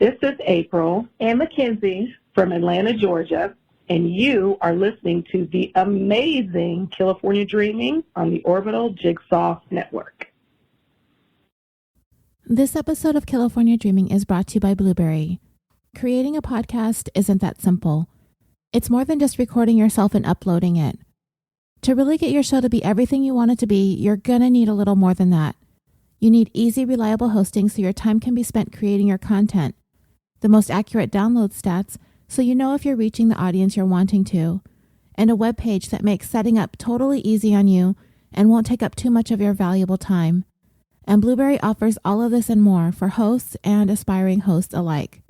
This is April and Mackenzie from Atlanta, Georgia, and you are listening to the amazing California Dreaming on the Orbital Jigsaw Network. This episode of California Dreaming is brought to you by BLUBRRY. Creating a podcast isn't that simple. It's more than just recording yourself and uploading it. To really get your show to be everything you want it to be, you're gonna need a little more than that. You need easy, reliable hosting so your time can be spent creating your content. The most accurate download stats so you know if you're reaching the audience you're wanting to. And a web page that makes setting up totally easy on you and won't take up too much of your valuable time. And BLUBRRRY offers all of this and more for hosts and aspiring hosts alike.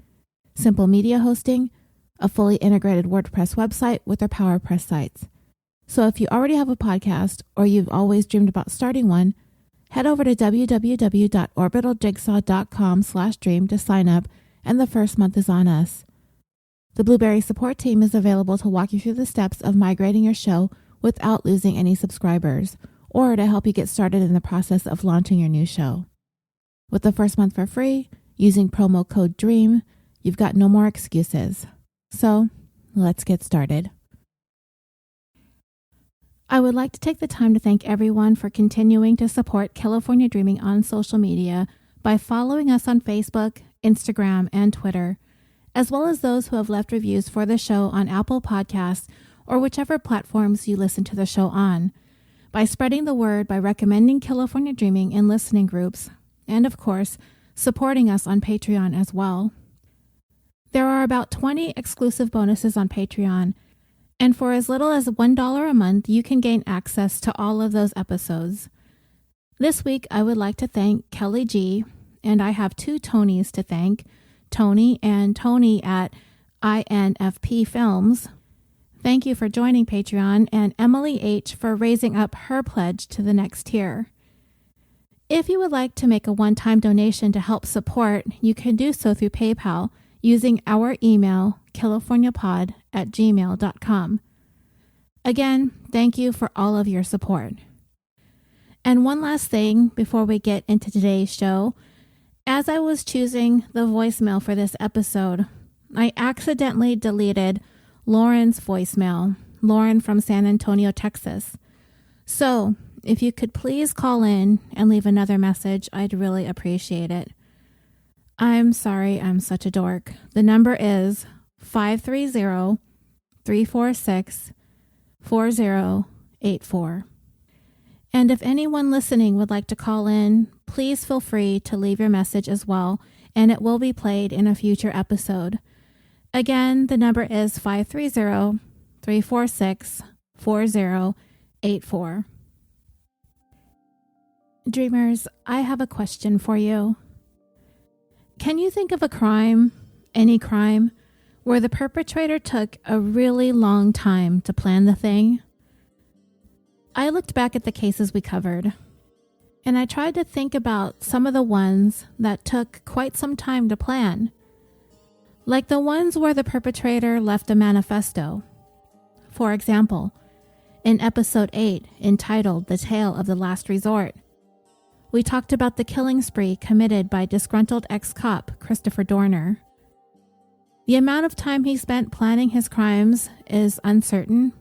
Simple media hosting, a fully integrated WordPress website with their PowerPress sites. So if you already have a podcast or you've always dreamed about starting one, head over to www.orbitaljigsaw.com/dream to sign up, and the first month is on us. The BLUBRRRY support team is available to walk you through the steps of migrating your show without losing any subscribers, or to help you get started in the process of launching your new show. With the first month for free, using promo code DREAM, you've got no more excuses. So, let's get started. I would like to take the time to thank everyone for continuing to support California Dreaming on social media by following us on Facebook, Instagram, and Twitter, as well as those who have left reviews for the show on Apple Podcasts or whichever platforms you listen to the show on, by spreading the word by recommending California Dreaming in listening groups, and of course, supporting us on Patreon as well. There are about 20 exclusive bonuses on Patreon, and for as little as $1 a month, you can gain access to all of those episodes. This week, I would like to thank Kelly G, and I have two Tonys to thank, Tony and Tony at INFP Films. Thank you for joining Patreon, and Emily H for raising up her pledge to the next tier. If you would like to make a one-time donation to help support, you can do so through PayPal using our email, californiapod@gmail.com. Again, thank you for all of your support. And one last thing before we get into today's show. As I was choosing the voicemail for this episode, I accidentally deleted Lauren's voicemail, Lauren from San Antonio, Texas. So, if you could please call in and leave another message, I'd really appreciate it. I'm sorry I'm such a dork. The number is 530-346-4084. And if anyone listening would like to call in, please feel free to leave your message as well, and it will be played in a future episode. Again, the number is 530-346-4084. Dreamers, I have a question for you. Can you think of a crime, any crime, where the perpetrator took a really long time to plan the thing? I looked back at the cases we covered, and I tried to think about some of the ones that took quite some time to plan. Like the ones where the perpetrator left a manifesto. For example, in episode 8, entitled The Tale of the Last Resort, we talked about the killing spree committed by disgruntled ex-cop Christopher Dorner. The amount of time he spent planning his crimes is uncertain,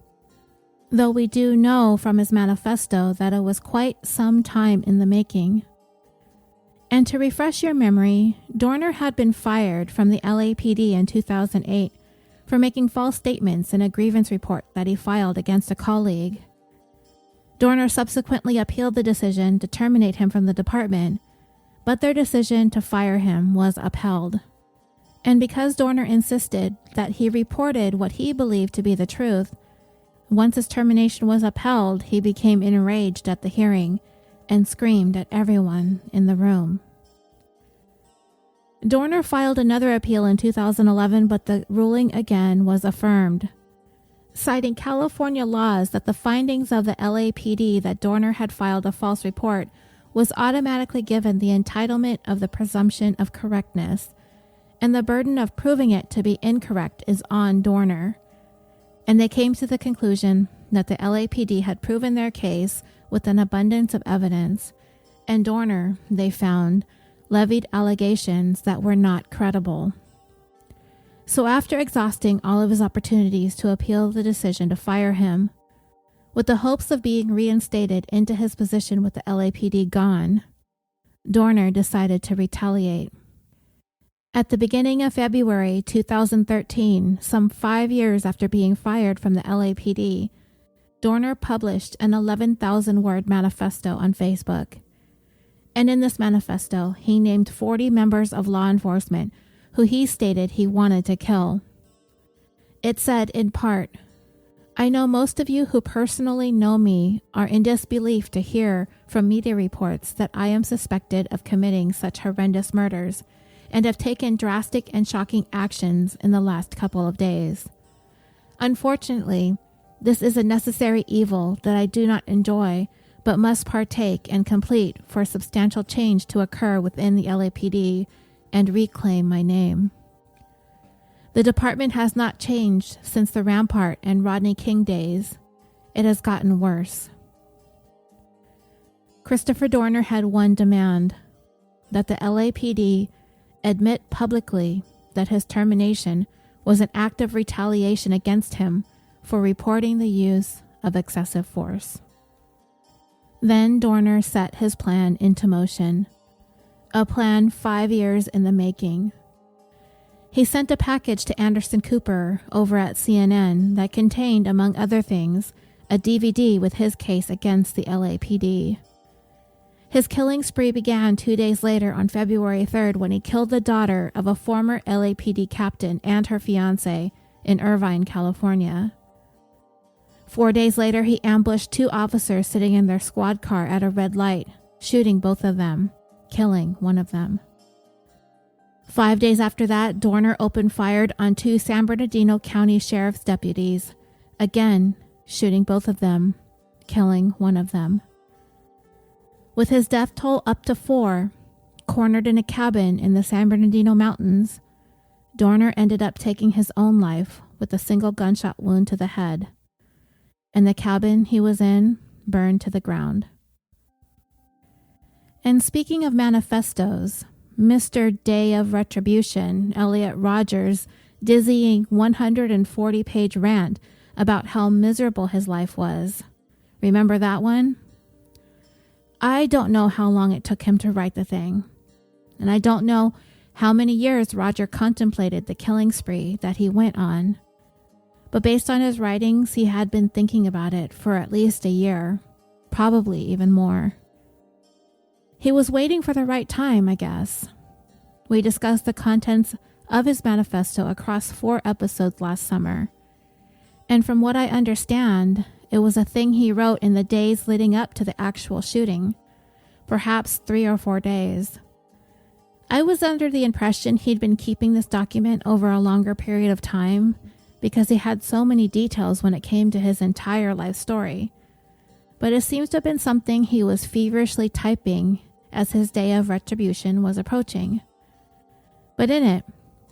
though we do know from his manifesto that it was quite some time in the making. And to refresh your memory, Dorner had been fired from the LAPD in 2008 for making false statements in a grievance report that he filed against a colleague. Dorner subsequently appealed the decision to terminate him from the department, but their decision to fire him was upheld. And because Dorner insisted that he reported what he believed to be the truth, once his termination was upheld, he became enraged at the hearing and screamed at everyone in the room. Dorner filed another appeal in 2011, but the ruling again was affirmed, citing California laws that the findings of the LAPD that Dorner had filed a false report was automatically given the entitlement of the presumption of correctness, and the burden of proving it to be incorrect is on Dorner. And they came to the conclusion that the LAPD had proven their case with an abundance of evidence, and Dorner, they found, levied allegations that were not credible. So after exhausting all of his opportunities to appeal the decision to fire him, with the hopes of being reinstated into his position with the LAPD gone, Dorner decided to retaliate. At the beginning of February 2013, some 5 years after being fired from the LAPD, Dorner published an 11,000-word manifesto on Facebook. And in this manifesto, he named 40 members of law enforcement who he stated he wanted to kill. It said, in part, "I know most of you who personally know me are in disbelief to hear from media reports that I am suspected of committing such horrendous murders and have taken drastic and shocking actions in the last couple of days. Unfortunately, this is a necessary evil that I do not enjoy, but must partake and complete for substantial change to occur within the LAPD and reclaim my name. The department has not changed since the Rampart and Rodney King days. It has gotten worse." Christopher Dorner had one demand: that the LAPD admit publicly that his termination was an act of retaliation against him for reporting the use of excessive force. Then Dorner set his plan into motion, a plan 5 years in the making. He sent a package to Anderson Cooper over at CNN that contained, among other things, a DVD with his case against the LAPD. His killing spree began 2 days later on February 3rd when he killed the daughter of a former LAPD captain and her fiancé in Irvine, California. 4 days later, he ambushed 2 officers sitting in their squad car at a red light, shooting both of them, killing one of them. 5 days after that, Dorner opened fire on 2 San Bernardino County Sheriff's deputies, again shooting both of them, killing one of them. With his death toll up to 4, cornered in a cabin in the San Bernardino Mountains, Dorner ended up taking his own life with a single gunshot wound to the head, and the cabin he was in burned to the ground. And speaking of manifestos, Mr. Day of Retribution, Elliot Rodgers' dizzying 140-page rant about how miserable his life was. Remember that one? I don't know how long it took him to write the thing, and I don't know how many years Roger contemplated the killing spree that he went on. But based on his writings, he had been thinking about it for at least a year, probably even more. He was waiting for the right time, I guess. We discussed the contents of his manifesto across 4 episodes last summer. And from what I understand, it was a thing he wrote in the days leading up to the actual shooting, perhaps 3 or 4 days. I was under the impression he'd been keeping this document over a longer period of time because he had so many details when it came to his entire life story. But it seems to have been something he was feverishly typing as his day of retribution was approaching. But in it,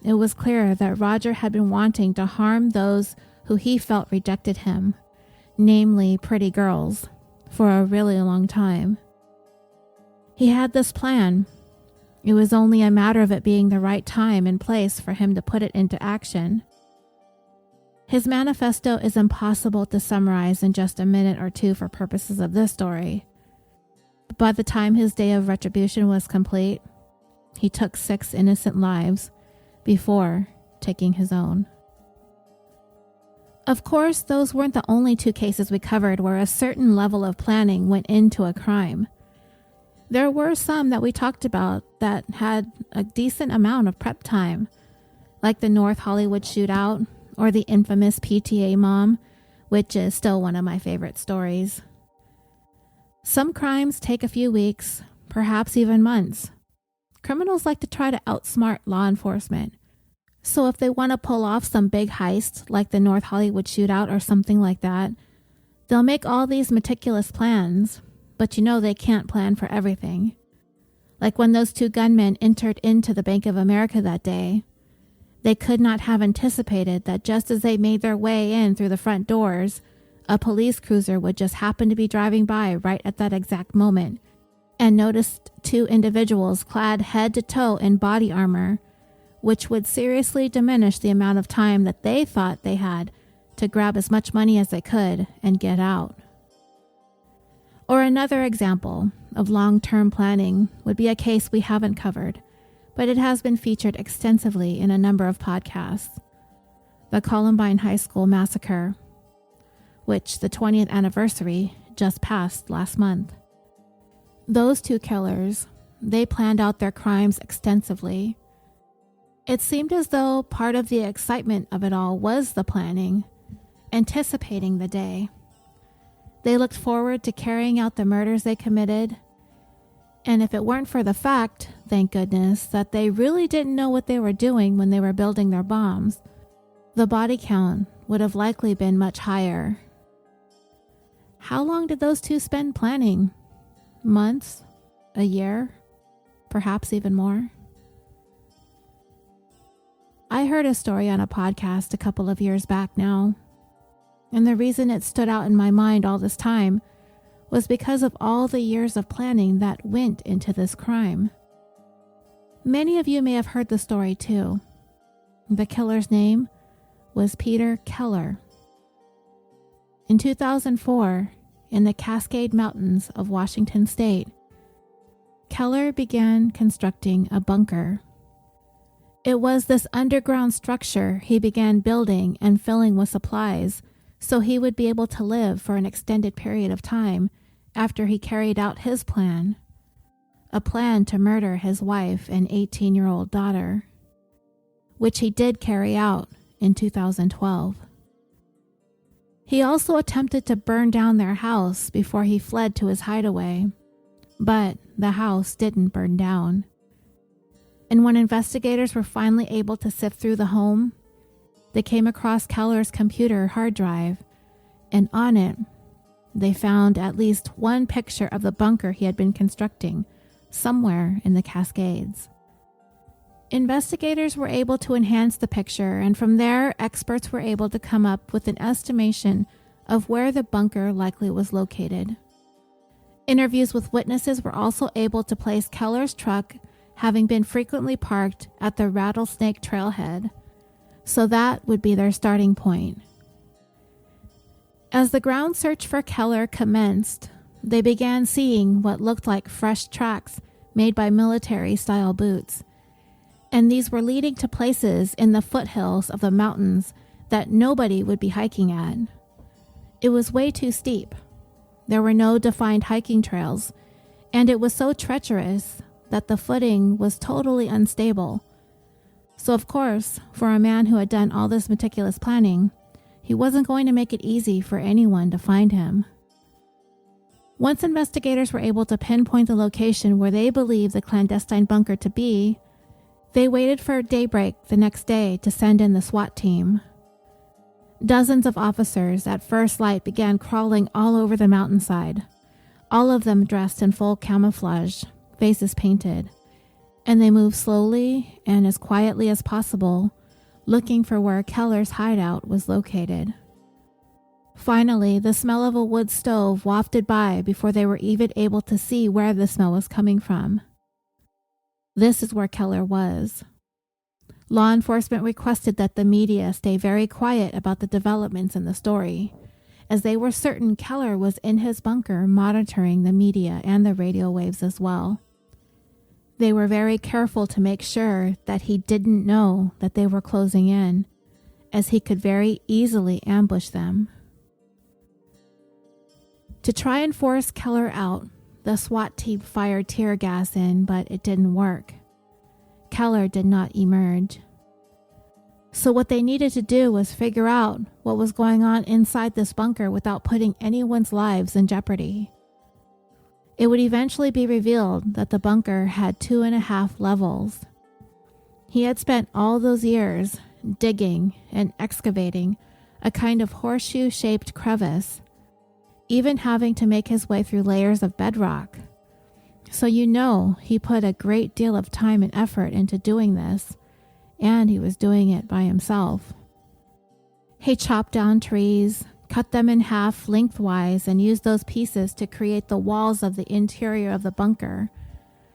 it was clear that Roger had been wanting to harm those who he felt rejected him, namely pretty girls, for a really long time. He had this plan. It was only a matter of it being the right time and place for him to put it into action. His manifesto is impossible to summarize in just a minute or 2 for purposes of this story. But by the time his day of retribution was complete, he took 6 innocent lives before taking his own. Of course, those weren't the only 2 cases we covered where a certain level of planning went into a crime. There were some that we talked about that had a decent amount of prep time, like the North Hollywood shootout or the infamous PTA mom, which is still one of my favorite stories. Some crimes take a few weeks, perhaps even months. Criminals like to try to outsmart law enforcement. So if they want to pull off some big heist, like the North Hollywood shootout or something like that, they'll make all these meticulous plans, but you know they can't plan for everything. Like when those 2 gunmen entered into the Bank of America that day, they could not have anticipated that just as they made their way in through the front doors, a police cruiser would just happen to be driving by right at that exact moment, and noticed two individuals clad head to toe in body armor, which would seriously diminish the amount of time that they thought they had to grab as much money as they could and get out. Or another example of long-term planning would be a case we haven't covered, but it has been featured extensively in a number of podcasts. The Columbine High School massacre, which the 20th anniversary just passed last month. Those two killers, they planned out their crimes extensively. It seemed as though part of the excitement of it all was the planning, anticipating the day. They looked forward to carrying out the murders they committed, and if it weren't for the fact, thank goodness, that they really didn't know what they were doing when they were building their bombs, the body count would have likely been much higher. How long did those two spend planning? Months? A year? Perhaps even more? I heard a story on a podcast a couple of years back now, and the reason it stood out in my mind all this time was because of all the years of planning that went into this crime. Many of you may have heard the story too. The killer's name was Peter Keller. In 2004, in the Cascade Mountains of Washington State, Keller began constructing a bunker. It was this underground structure he began building and filling with supplies so he would be able to live for an extended period of time after he carried out his plan, a plan to murder his wife and 18-year-old daughter, which he did carry out in 2012. He also attempted to burn down their house before he fled to his hideaway, but the house didn't burn down. And when investigators were finally able to sift through the home, they came across Keller's computer hard drive, and on it, they found at least one picture of the bunker he had been constructing somewhere in the Cascades. Investigators were able to enhance the picture, and from there, experts were able to come up with an estimation of where the bunker likely was located. Interviews with witnesses were also able to place Keller's truck having been frequently parked at the Rattlesnake Trailhead, so that would be their starting point. As the ground search for Keller commenced, they began seeing what looked like fresh tracks made by military-style boots, and these were leading to places in the foothills of the mountains that nobody would be hiking at. It was way too steep. There were no defined hiking trails, and it was so treacherous that the footing was totally unstable. So of course, for a man who had done all this meticulous planning, he wasn't going to make it easy for anyone to find him. Once investigators were able to pinpoint the location where they believed the clandestine bunker to be, they waited for daybreak the next day to send in the SWAT team. Dozens of officers at first light began crawling all over the mountainside, all of them dressed in full camouflage, faces painted, and they moved slowly and as quietly as possible, looking for where Keller's hideout was located. Finally, the smell of a wood stove wafted by before they were even able to see where the smell was coming from. This is where Keller was. Law enforcement requested that the media stay very quiet about the developments in the story, as they were certain Keller was in his bunker monitoring the media and the radio waves as well. They were very careful to make sure that he didn't know that they were closing in, as he could very easily ambush them. To try and force Keller out, the SWAT team fired tear gas in, but it didn't work. Keller did not emerge. So what they needed to do was figure out what was going on inside this bunker without putting anyone's lives in jeopardy. It would eventually be revealed that the bunker had 2.5 levels. He had spent all those years digging and excavating a kind of horseshoe-shaped crevice, even having to make his way through layers of bedrock. So you know he put a great deal of time and effort into doing this, and he was doing it by himself. He chopped down trees, cut them in half lengthwise, and used those pieces to create the walls of the interior of the bunker,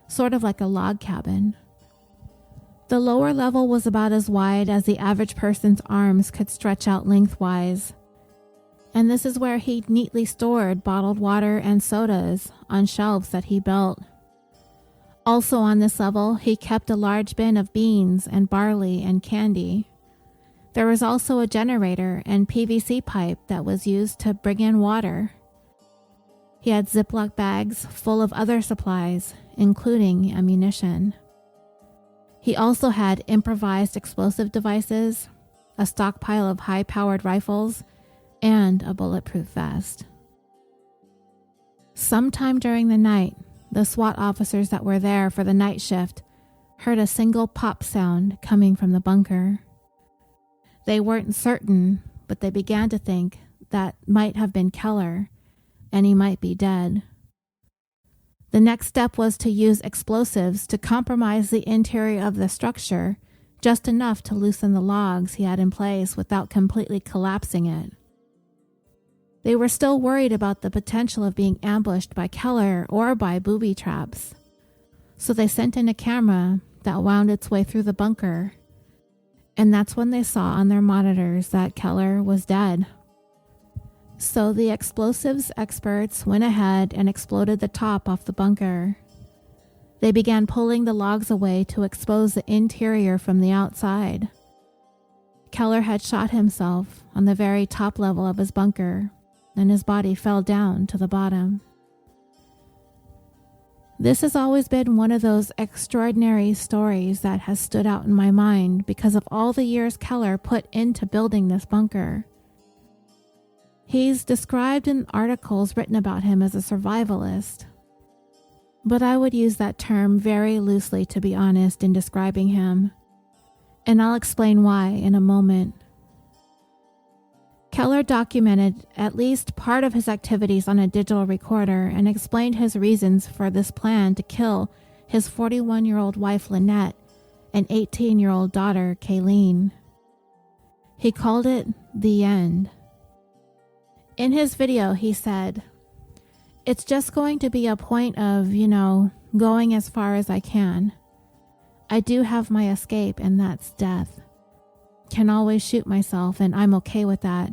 sort of like a log cabin. The lower level was about as wide as the average person's arms could stretch out lengthwise, and this is where he neatly stored bottled water and sodas on shelves that he built. Also on this level, he kept a large bin of beans and barley and candy. There was also a generator and PVC pipe that was used to bring in water. He had Ziploc bags full of other supplies, including ammunition. He also had improvised explosive devices, a stockpile of high-powered rifles, and a bulletproof vest. Sometime during the night, the SWAT officers that were there for the night shift heard a single pop sound coming from the bunker. They weren't certain, but they began to think that might have been Keller, and he might be dead. The next step was to use explosives to compromise the interior of the structure, just enough to loosen the logs he had in place without completely collapsing it. They were still worried about the potential of being ambushed by Keller or by booby traps, so they sent in a camera that wound its way through the bunker, and that's when they saw on their monitors that Keller was dead. So the explosives experts went ahead and exploded the top off the bunker. They began pulling the logs away to expose the interior from the outside. Keller had shot himself on the very top level of his bunker, and his body fell down to the bottom. This has always been one of those extraordinary stories that has stood out in my mind because of all the years Keller put into building this bunker. He's described in articles written about him as a survivalist, but I would use that term very loosely, to be honest, in describing him, and I'll explain why in a moment. Keller documented at least part of his activities on a digital recorder and explained his reasons for this plan to kill his 41-year-old wife Lynette and 18-year-old daughter Kayleen. He called it the end. In his video, he said, "It's just going to be a point of, going as far as I can. I do have my escape, and that's death. Can always shoot myself, and I'm okay with that.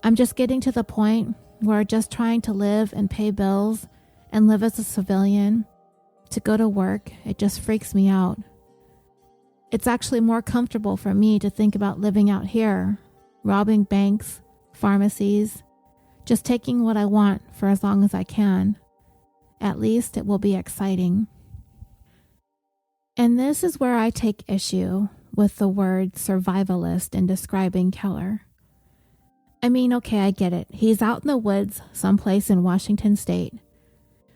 I'm just getting to the point where just trying to live and pay bills and live as a civilian, to go to work, it just freaks me out. It's actually more comfortable for me to think about living out here, robbing banks, pharmacies, just taking what I want for as long as I can. At least it will be exciting." And this is where I take issue with the word survivalist in describing Keller. I mean, okay, I get it. He's out in the woods someplace in Washington state.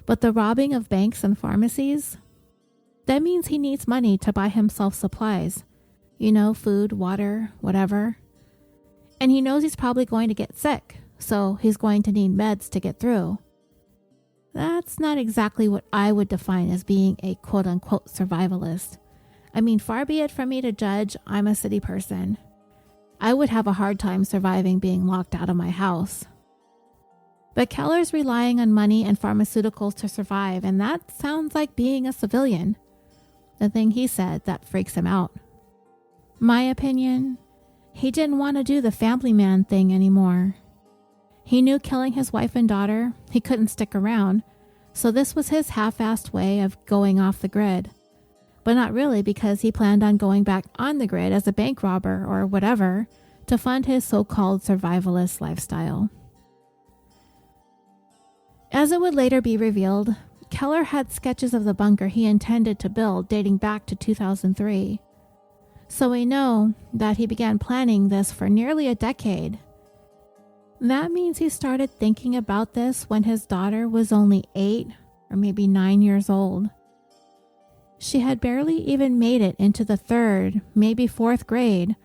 But the robbing of banks and pharmacies? That means he needs money to buy himself supplies. Food, water, whatever. And he knows he's probably going to get sick, so he's going to need meds to get through. That's not exactly what I would define as being a quote-unquote survivalist. I mean, far be it from me to judge. I'm a city person. I would have a hard time surviving being locked out of my house. But Keller's relying on money and pharmaceuticals to survive, and that sounds like being a civilian. The thing he said that freaks him out. My opinion, he didn't want to do the family man thing anymore. He knew killing his wife and daughter, he couldn't stick around, so this was his half-assed way of going off the grid. But not really, because he planned on going back on the grid as a bank robber or whatever to fund his so-called survivalist lifestyle. As it would later be revealed, Keller had sketches of the bunker he intended to build dating back to 2003. So we know that he began planning this for nearly a decade. That means he started thinking about this when his daughter was only 8 or maybe 9 years old. She had barely even made it into the 3rd, maybe 4th grade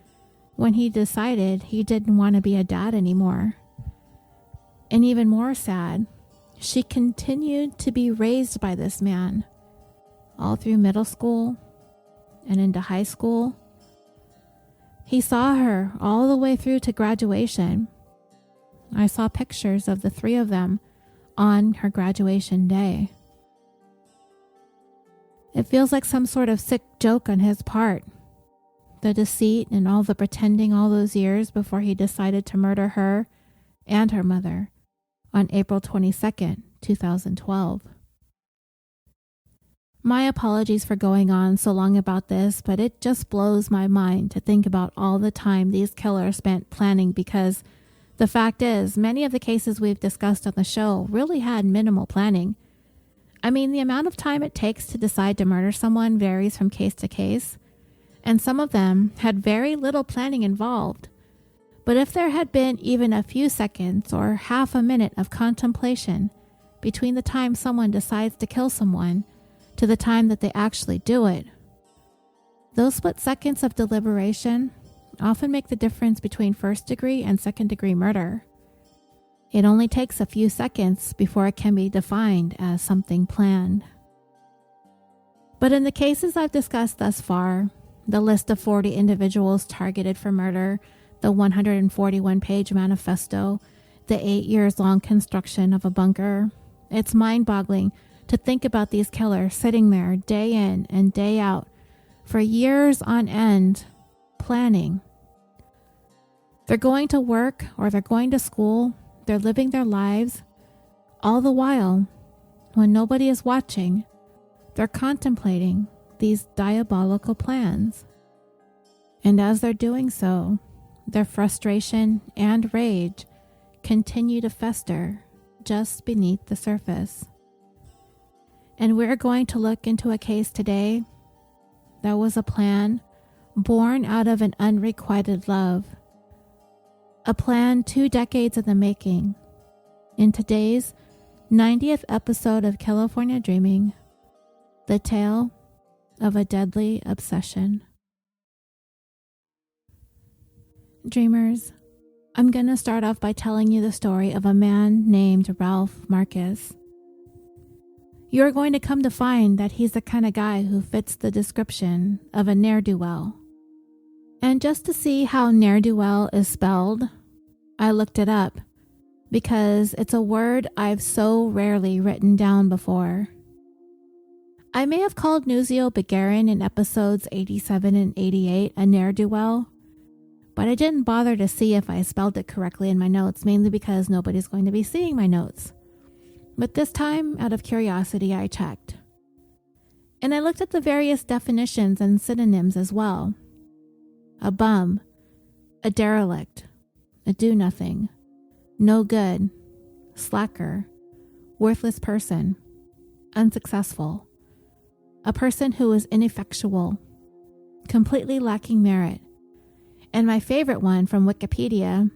when he decided he didn't want to be a dad anymore. And even more sad, she continued to be raised by this man all through middle school and into high school. He saw her all the way through to graduation, I saw pictures of the three of them on her graduation day. It feels like some sort of sick joke on his part. The deceit and all the pretending all those years before he decided to murder her and her mother on April 22nd, 2012. My apologies for going on so long about this, but it just blows my mind to think about all the time these killers spent planning, because the fact is, many of the cases we've discussed on the show really had minimal planning. I mean, the amount of time it takes to decide to murder someone varies from case to case, and some of them had very little planning involved. But if there had been even a few seconds or half a minute of contemplation between the time someone decides to kill someone to the time that they actually do it, those split seconds of deliberation often make the difference between first-degree and second-degree murder. It only takes a few seconds before it can be defined as something planned. But in the cases I've discussed thus far, the list of 40 individuals targeted for murder, the 141-page manifesto, the 8 years-long construction of a bunker, it's mind-boggling to think about these killers sitting there day in and day out for years on end, planning. They're going to work or they're going to school, they're living their lives. All the while, when nobody is watching, they're contemplating these diabolical plans. And as they're doing so, their frustration and rage continue to fester just beneath the surface. And we're going to look into a case today that was a plan born out of an unrequited love. A plan 2 decades in the making. In today's 90th episode of California Dreaming, the tale of a deadly obsession. Dreamers, I'm going to start off by telling you the story of a man named Ralph Marcus. You're going to come to find that he's the kind of guy who fits the description of a ne'er-do-well. And just to see how ne'er-do-well is spelled, I looked it up because it's a word I've so rarely written down before. I may have called Nuzio Begarin in episodes 87 and 88 a ne'er-do-well, but I didn't bother to see if I spelled it correctly in my notes, mainly because nobody's going to be seeing my notes. But this time, out of curiosity, I checked. And I looked at the various definitions and synonyms as well. A bum, a derelict, a do-nothing, no good, slacker, worthless person, unsuccessful, a person who is ineffectual, completely lacking merit, and my favorite one from Wikipedia,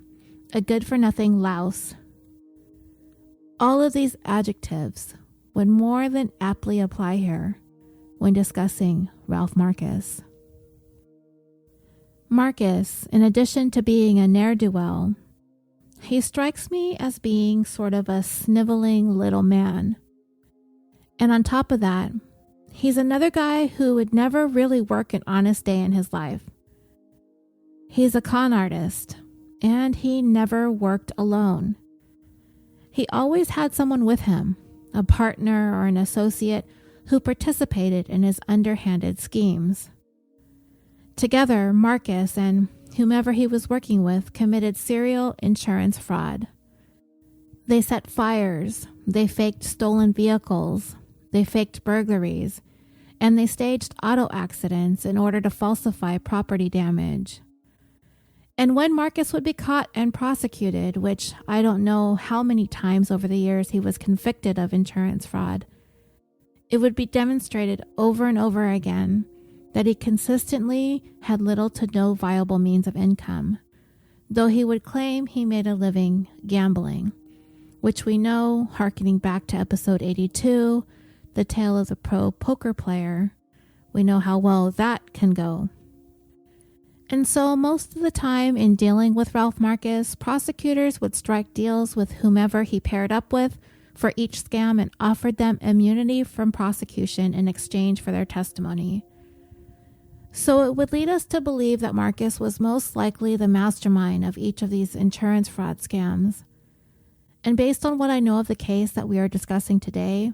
a good-for-nothing louse. All of these adjectives would more than aptly apply here when discussing Ralph Marcus. Marcus, in addition to being a ne'er-do-well, he strikes me as being sort of a sniveling little man. And on top of that, he's another guy who would never really work an honest day in his life. He's a con artist, and he never worked alone. He always had someone with him, a partner or an associate who participated in his underhanded schemes. Together, Marcus and whomever he was working with committed serial insurance fraud. They set fires, they faked stolen vehicles, they faked burglaries, and they staged auto accidents in order to falsify property damage. And when Marcus would be caught and prosecuted, which I don't know how many times over the years he was convicted of insurance fraud, it would be demonstrated over and over again that he consistently had little to no viable means of income, though he would claim he made a living gambling, which we know, hearkening back to episode 82, the tale of the pro poker player, we know how well that can go. And so most of the time in dealing with Ralph Marcus, prosecutors would strike deals with whomever he paired up with for each scam and offered them immunity from prosecution in exchange for their testimony. So it would lead us to believe that Marcus was most likely the mastermind of each of these insurance fraud scams. And based on what I know of the case that we are discussing today,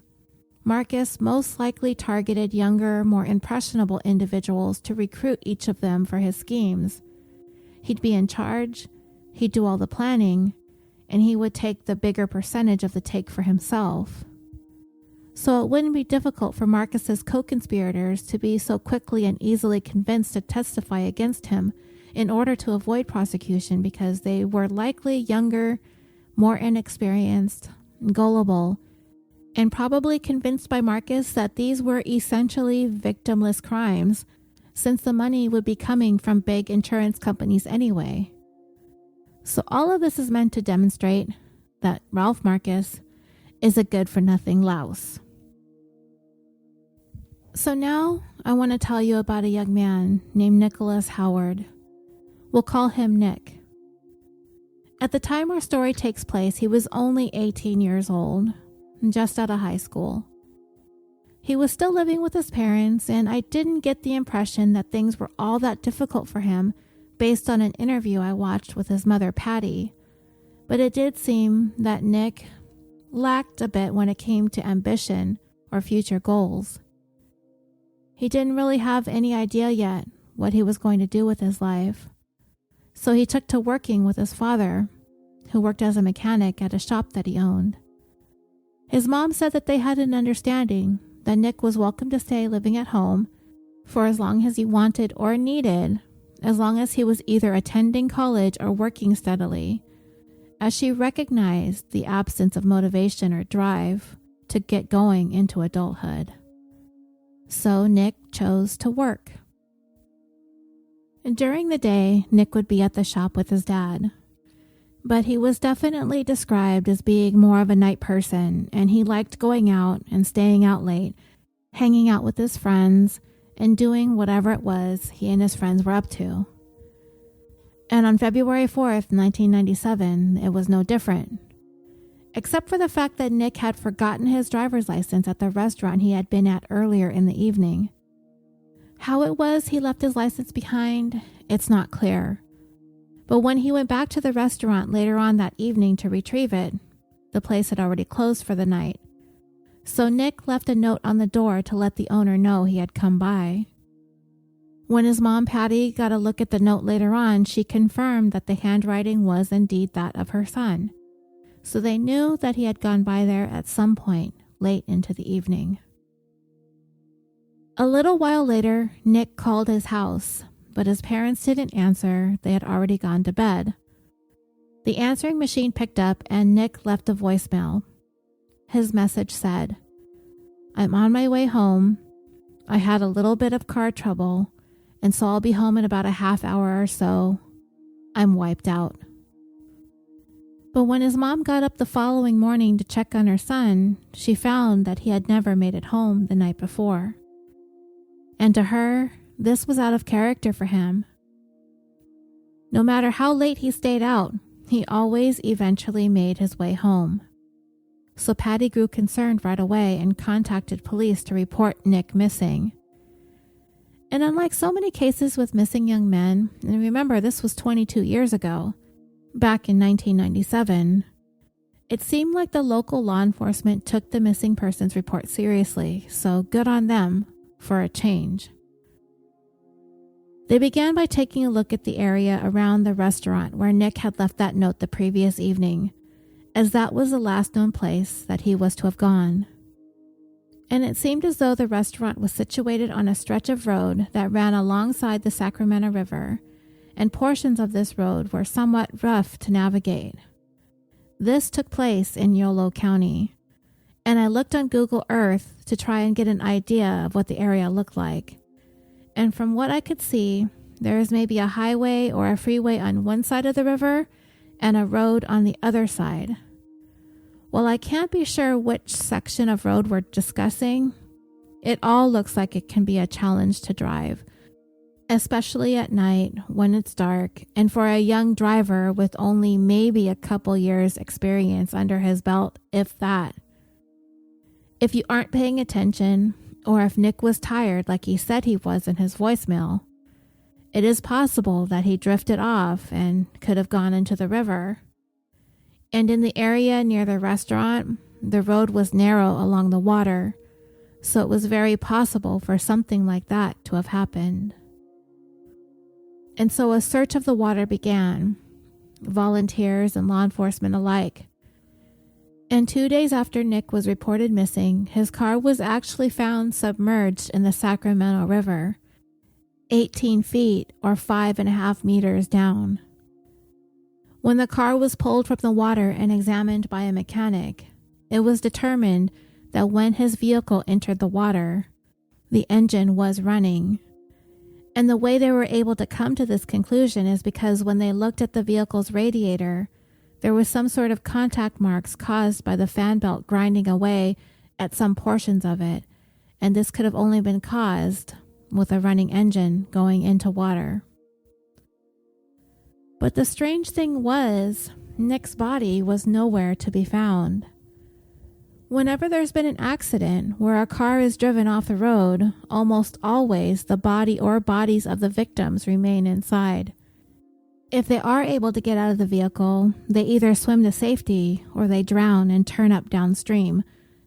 Marcus most likely targeted younger, more impressionable individuals to recruit each of them for his schemes. He'd be in charge, he'd do all the planning, and he would take the bigger percentage of the take for himself. So it wouldn't be difficult for Marcus's co-conspirators to be so quickly and easily convinced to testify against him in order to avoid prosecution, because they were likely younger, more inexperienced, gullible, and probably convinced by Marcus that these were essentially victimless crimes, since the money would be coming from big insurance companies anyway. So all of this is meant to demonstrate that Ralph Marcus is a good-for-nothing louse. So now I want to tell you about a young man named Nicholas Howard. We'll call him Nick. At the time our story takes place, he was only 18 years old, just out of high school. He was still living with his parents, and I didn't get the impression that things were all that difficult for him based on an interview I watched with his mother, Patty. But it did seem that Nick lacked a bit when it came to ambition or future goals. He didn't really have any idea yet what he was going to do with his life. So he took to working with his father, who worked as a mechanic at a shop that he owned. His mom said that they had an understanding that Nick was welcome to stay living at home for as long as he wanted or needed, as long as he was either attending college or working steadily, as she recognized the absence of motivation or drive to get going into adulthood. So Nick chose to work. During the day, Nick would be at the shop with his dad, but he was definitely described as being more of a night person, and he liked going out and staying out late, hanging out with his friends, and doing whatever it was he and his friends were up to. And on February 4th, 1997, it was no different, except for the fact that Nick had forgotten his driver's license at the restaurant he had been at earlier in the evening. How it was he left his license behind, it's not clear. But when he went back to the restaurant later on that evening to retrieve it, the place had already closed for the night. So Nick left a note on the door to let the owner know he had come by. When his mom, Patty, got a look at the note later on, she confirmed that the handwriting was indeed that of her son. So they knew that he had gone by there at some point late into the evening. A little while later, Nick called his house, but his parents didn't answer. They had already gone to bed. The answering machine picked up and Nick left a voicemail. His message said, "I'm on my way home. I had a little bit of car trouble, and so I'll be home in about a half hour or so. I'm wiped out." But when his mom got up the following morning to check on her son, she found that he had never made it home the night before. And to her, this was out of character for him. No matter how late he stayed out, he always eventually made his way home. So Patty grew concerned right away and contacted police to report Nick missing. And unlike so many cases with missing young men, and remember this was 22 years ago, back in 1997, it seemed like the local law enforcement took the missing persons report seriously, so good on them for a change. They began by taking a look at the area around the restaurant where Nick had left that note the previous evening, as that was the last known place that he was to have gone. And it seemed as though the restaurant was situated on a stretch of road that ran alongside the Sacramento River, and portions of this road were somewhat rough to navigate. This took place in Yolo County, and I looked on Google Earth to try and get an idea of what the area looked like. And from what I could see, there is maybe a highway or a freeway on one side of the river and a road on the other side. While I can't be sure which section of road we're discussing, it all looks like it can be a challenge to drive, especially at night when it's dark, and for a young driver with only maybe a couple years experience under his belt, if that. If you aren't paying attention, or if Nick was tired like he said he was in his voicemail, it is possible that he drifted off and could have gone into the river. And in the area near the restaurant, the road was narrow along the water, so it was very possible for something like that to have happened. And so a search of the water began, volunteers and law enforcement alike. And 2 days after Nick was reported missing, his car was actually found submerged in the Sacramento River, 18 feet or 5.5 meters down. When the car was pulled from the water and examined by a mechanic, it was determined that when his vehicle entered the water, the engine was running. And the way they were able to come to this conclusion is because when they looked at the vehicle's radiator, there was some sort of contact marks caused by the fan belt grinding away at some portions of it, and this could have only been caused with a running engine going into water. But the strange thing was, Nick's body was nowhere to be found. Whenever there's been an accident where a car is driven off the road, almost always the body or bodies of the victims remain inside. If they are able to get out of the vehicle, they either swim to safety or they drown and turn up downstream,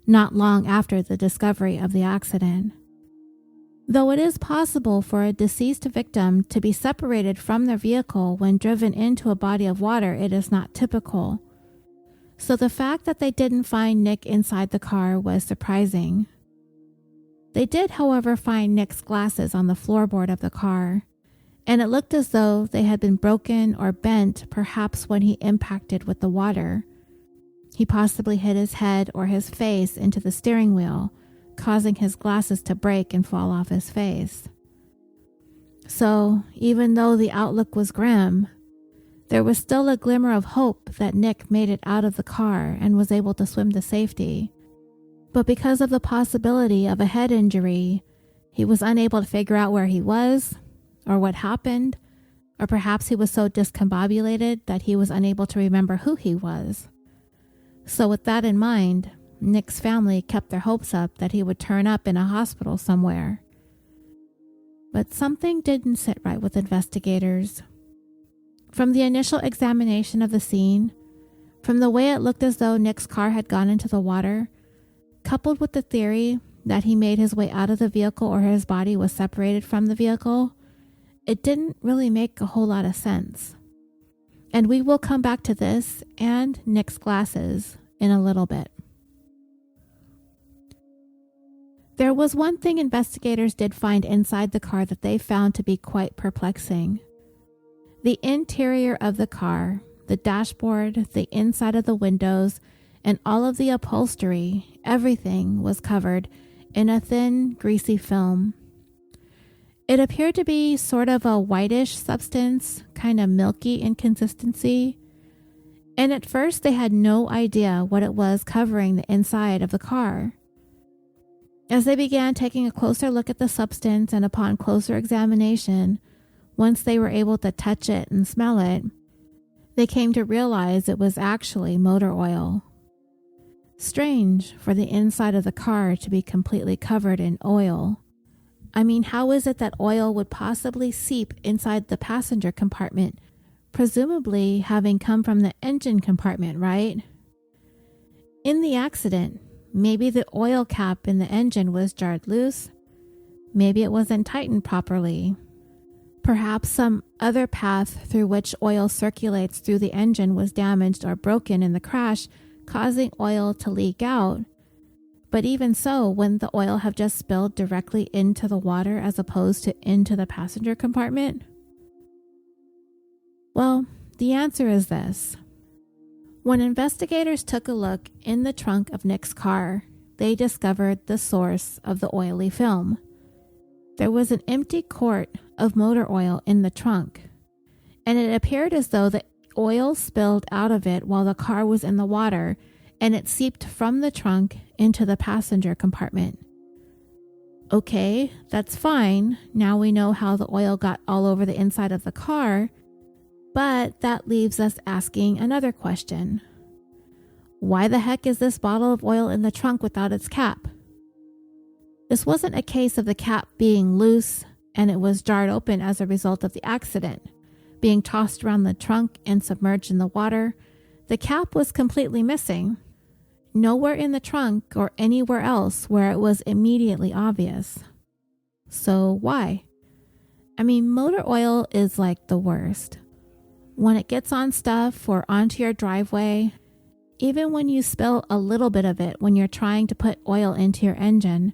not long after the discovery of the accident. Though it is possible for a deceased victim to be separated from their vehicle when driven into a body of water, it is not typical. So the fact that they didn't find Nick inside the car was surprising. They did, however, find Nick's glasses on the floorboard of the car, and it looked as though they had been broken or bent, perhaps when he impacted with the water. He possibly hit his head or his face into the steering wheel, causing his glasses to break and fall off his face. So, even though the outlook was grim, there was still a glimmer of hope that Nick made it out of the car and was able to swim to safety. But because of the possibility of a head injury, he was unable to figure out where he was, or what happened, or perhaps he was so discombobulated that he was unable to remember who he was. So with that in mind, Nick's family kept their hopes up that he would turn up in a hospital somewhere. But something didn't sit right with investigators. From the initial examination of the scene, from the way it looked as though Nick's car had gone into the water, coupled with the theory that he made his way out of the vehicle or his body was separated from the vehicle, it didn't really make a whole lot of sense. And we will come back to this and Nick's glasses in a little bit. There was one thing investigators did find inside the car that they found to be quite perplexing. The interior of the car, the dashboard, the inside of the windows, and all of the upholstery, everything was covered in a thin, greasy film. It appeared to be sort of a whitish substance, kind of milky in consistency. And at first they had no idea what it was covering the inside of the car. As they began taking a closer look at the substance and upon closer examination, once they were able to touch it and smell it, they came to realize it was actually motor oil. Strange for the inside of the car to be completely covered in oil. I mean, how is it that oil would possibly seep inside the passenger compartment, presumably having come from the engine compartment, right? In the accident, maybe the oil cap in the engine was jarred loose. Maybe it wasn't tightened properly. Perhaps some other path through which oil circulates through the engine was damaged or broken in the crash, causing oil to leak out. But even so, wouldn't the oil have just spilled directly into the water as opposed to into the passenger compartment? Well, the answer is this. When investigators took a look in the trunk of Nick's car, they discovered the source of the oily film. There was an empty quart of motor oil in the trunk, and it appeared as though the oil spilled out of it while the car was in the water, and it seeped from the trunk into the passenger compartment. Okay, that's fine. Now we know how the oil got all over the inside of the car, but that leaves us asking another question. Why the heck is this bottle of oil in the trunk without its cap? This wasn't a case of the cap being loose and it was jarred open as a result of the accident, being tossed around the trunk and submerged in the water. The cap was completely missing. Nowhere in the trunk or anywhere else where it was immediately obvious. So why? I mean, motor oil is like the worst. When it gets on stuff or onto your driveway, even when you spill a little bit of it when you're trying to put oil into your engine,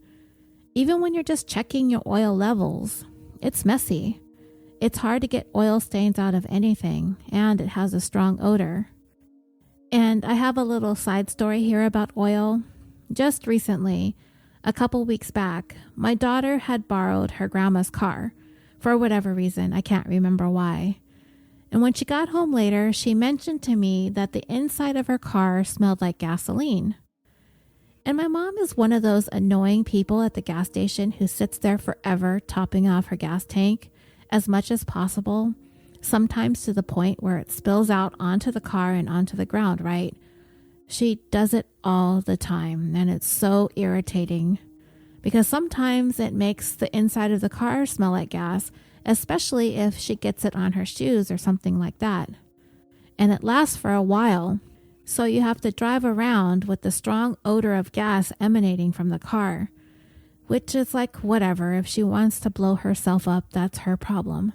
even when you're just checking your oil levels, it's messy. It's hard to get oil stains out of anything, and it has a strong odor. And I have a little side story here about oil. Just recently, a couple weeks back, my daughter had borrowed her grandma's car. For whatever reason, I can't remember why. And when she got home later, she mentioned to me that the inside of her car smelled like gasoline. And my mom is one of those annoying people at the gas station who sits there forever topping off her gas tank as much as possible, sometimes to the point where it spills out onto the car and onto the ground, right? She does it all the time, and it's so irritating because sometimes it makes the inside of the car smell like gas, especially if she gets it on her shoes or something like that. And it lasts for a while, so you have to drive around with the strong odor of gas emanating from the car, which is like whatever. If she wants to blow herself up, that's her problem.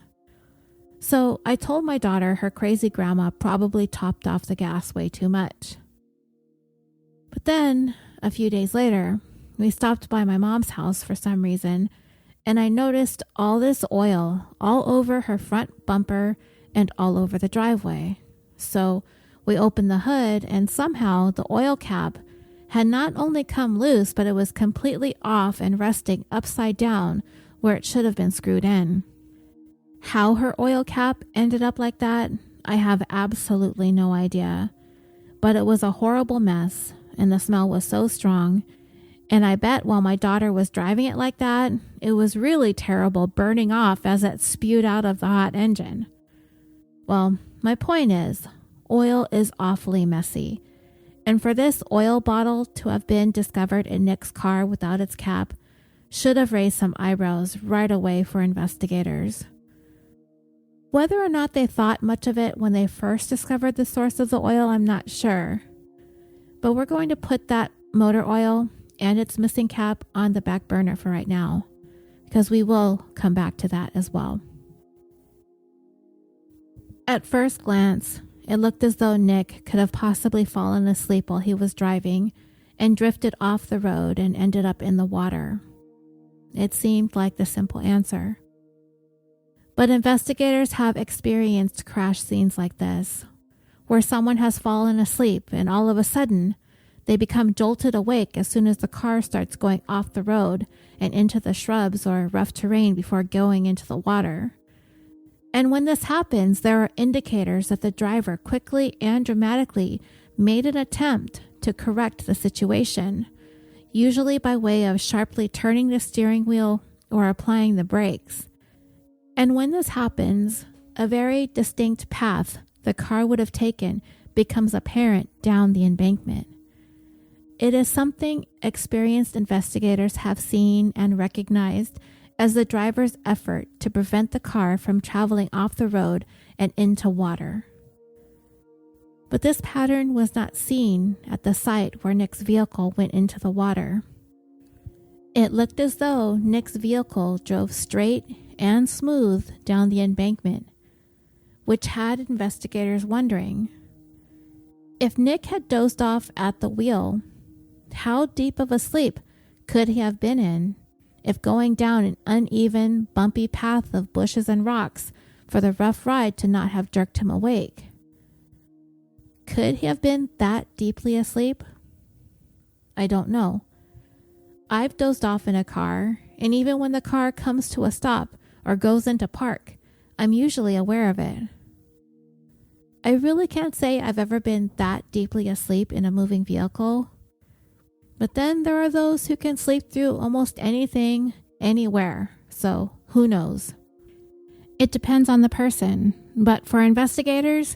So I told my daughter her crazy grandma probably topped off the gas way too much. But then, a few days later, we stopped by my mom's house for some reason, and I noticed all this oil all over her front bumper and all over the driveway. So we opened the hood, and somehow the oil cap had not only come loose, but it was completely off and resting upside down where it should have been screwed in. How her oil cap ended up like that, I have absolutely no idea. But it was a horrible mess, and the smell was so strong. And I bet while my daughter was driving it like that, it was really terrible burning off as it spewed out of the hot engine. Well, my point is, oil is awfully messy. And for this oil bottle to have been discovered in Nick's car without its cap should have raised some eyebrows right away for investigators. Whether or not they thought much of it when they first discovered the source of the oil, I'm not sure. But we're going to put that motor oil and its missing cap on the back burner for right now, because we will come back to that as well. At first glance, it looked as though Nick could have possibly fallen asleep while he was driving and drifted off the road and ended up in the water. It seemed like the simple answer. But investigators have experienced crash scenes like this, where someone has fallen asleep and all of a sudden, they become jolted awake as soon as the car starts going off the road and into the shrubs or rough terrain before going into the water. And when this happens, there are indicators that the driver quickly and dramatically made an attempt to correct the situation, usually by way of sharply turning the steering wheel or applying the brakes. And when this happens, a very distinct path the car would have taken becomes apparent down the embankment. It is something experienced investigators have seen and recognized as the driver's effort to prevent the car from traveling off the road and into water. But this pattern was not seen at the site where Nick's vehicle went into the water. It looked as though Nick's vehicle drove straight and smooth down the embankment, which had investigators wondering, if Nick had dozed off at the wheel, how deep of a sleep could he have been in if going down an uneven, bumpy path of bushes and rocks for the rough ride to not have jerked him awake? Could he have been that deeply asleep? I don't know. I've dozed off in a car, and even when the car comes to a stop or goes into park, I'm usually aware of it. I really can't say I've ever been that deeply asleep in a moving vehicle. But then there are those who can sleep through almost anything, anywhere, so who knows? It depends on the person, but for investigators,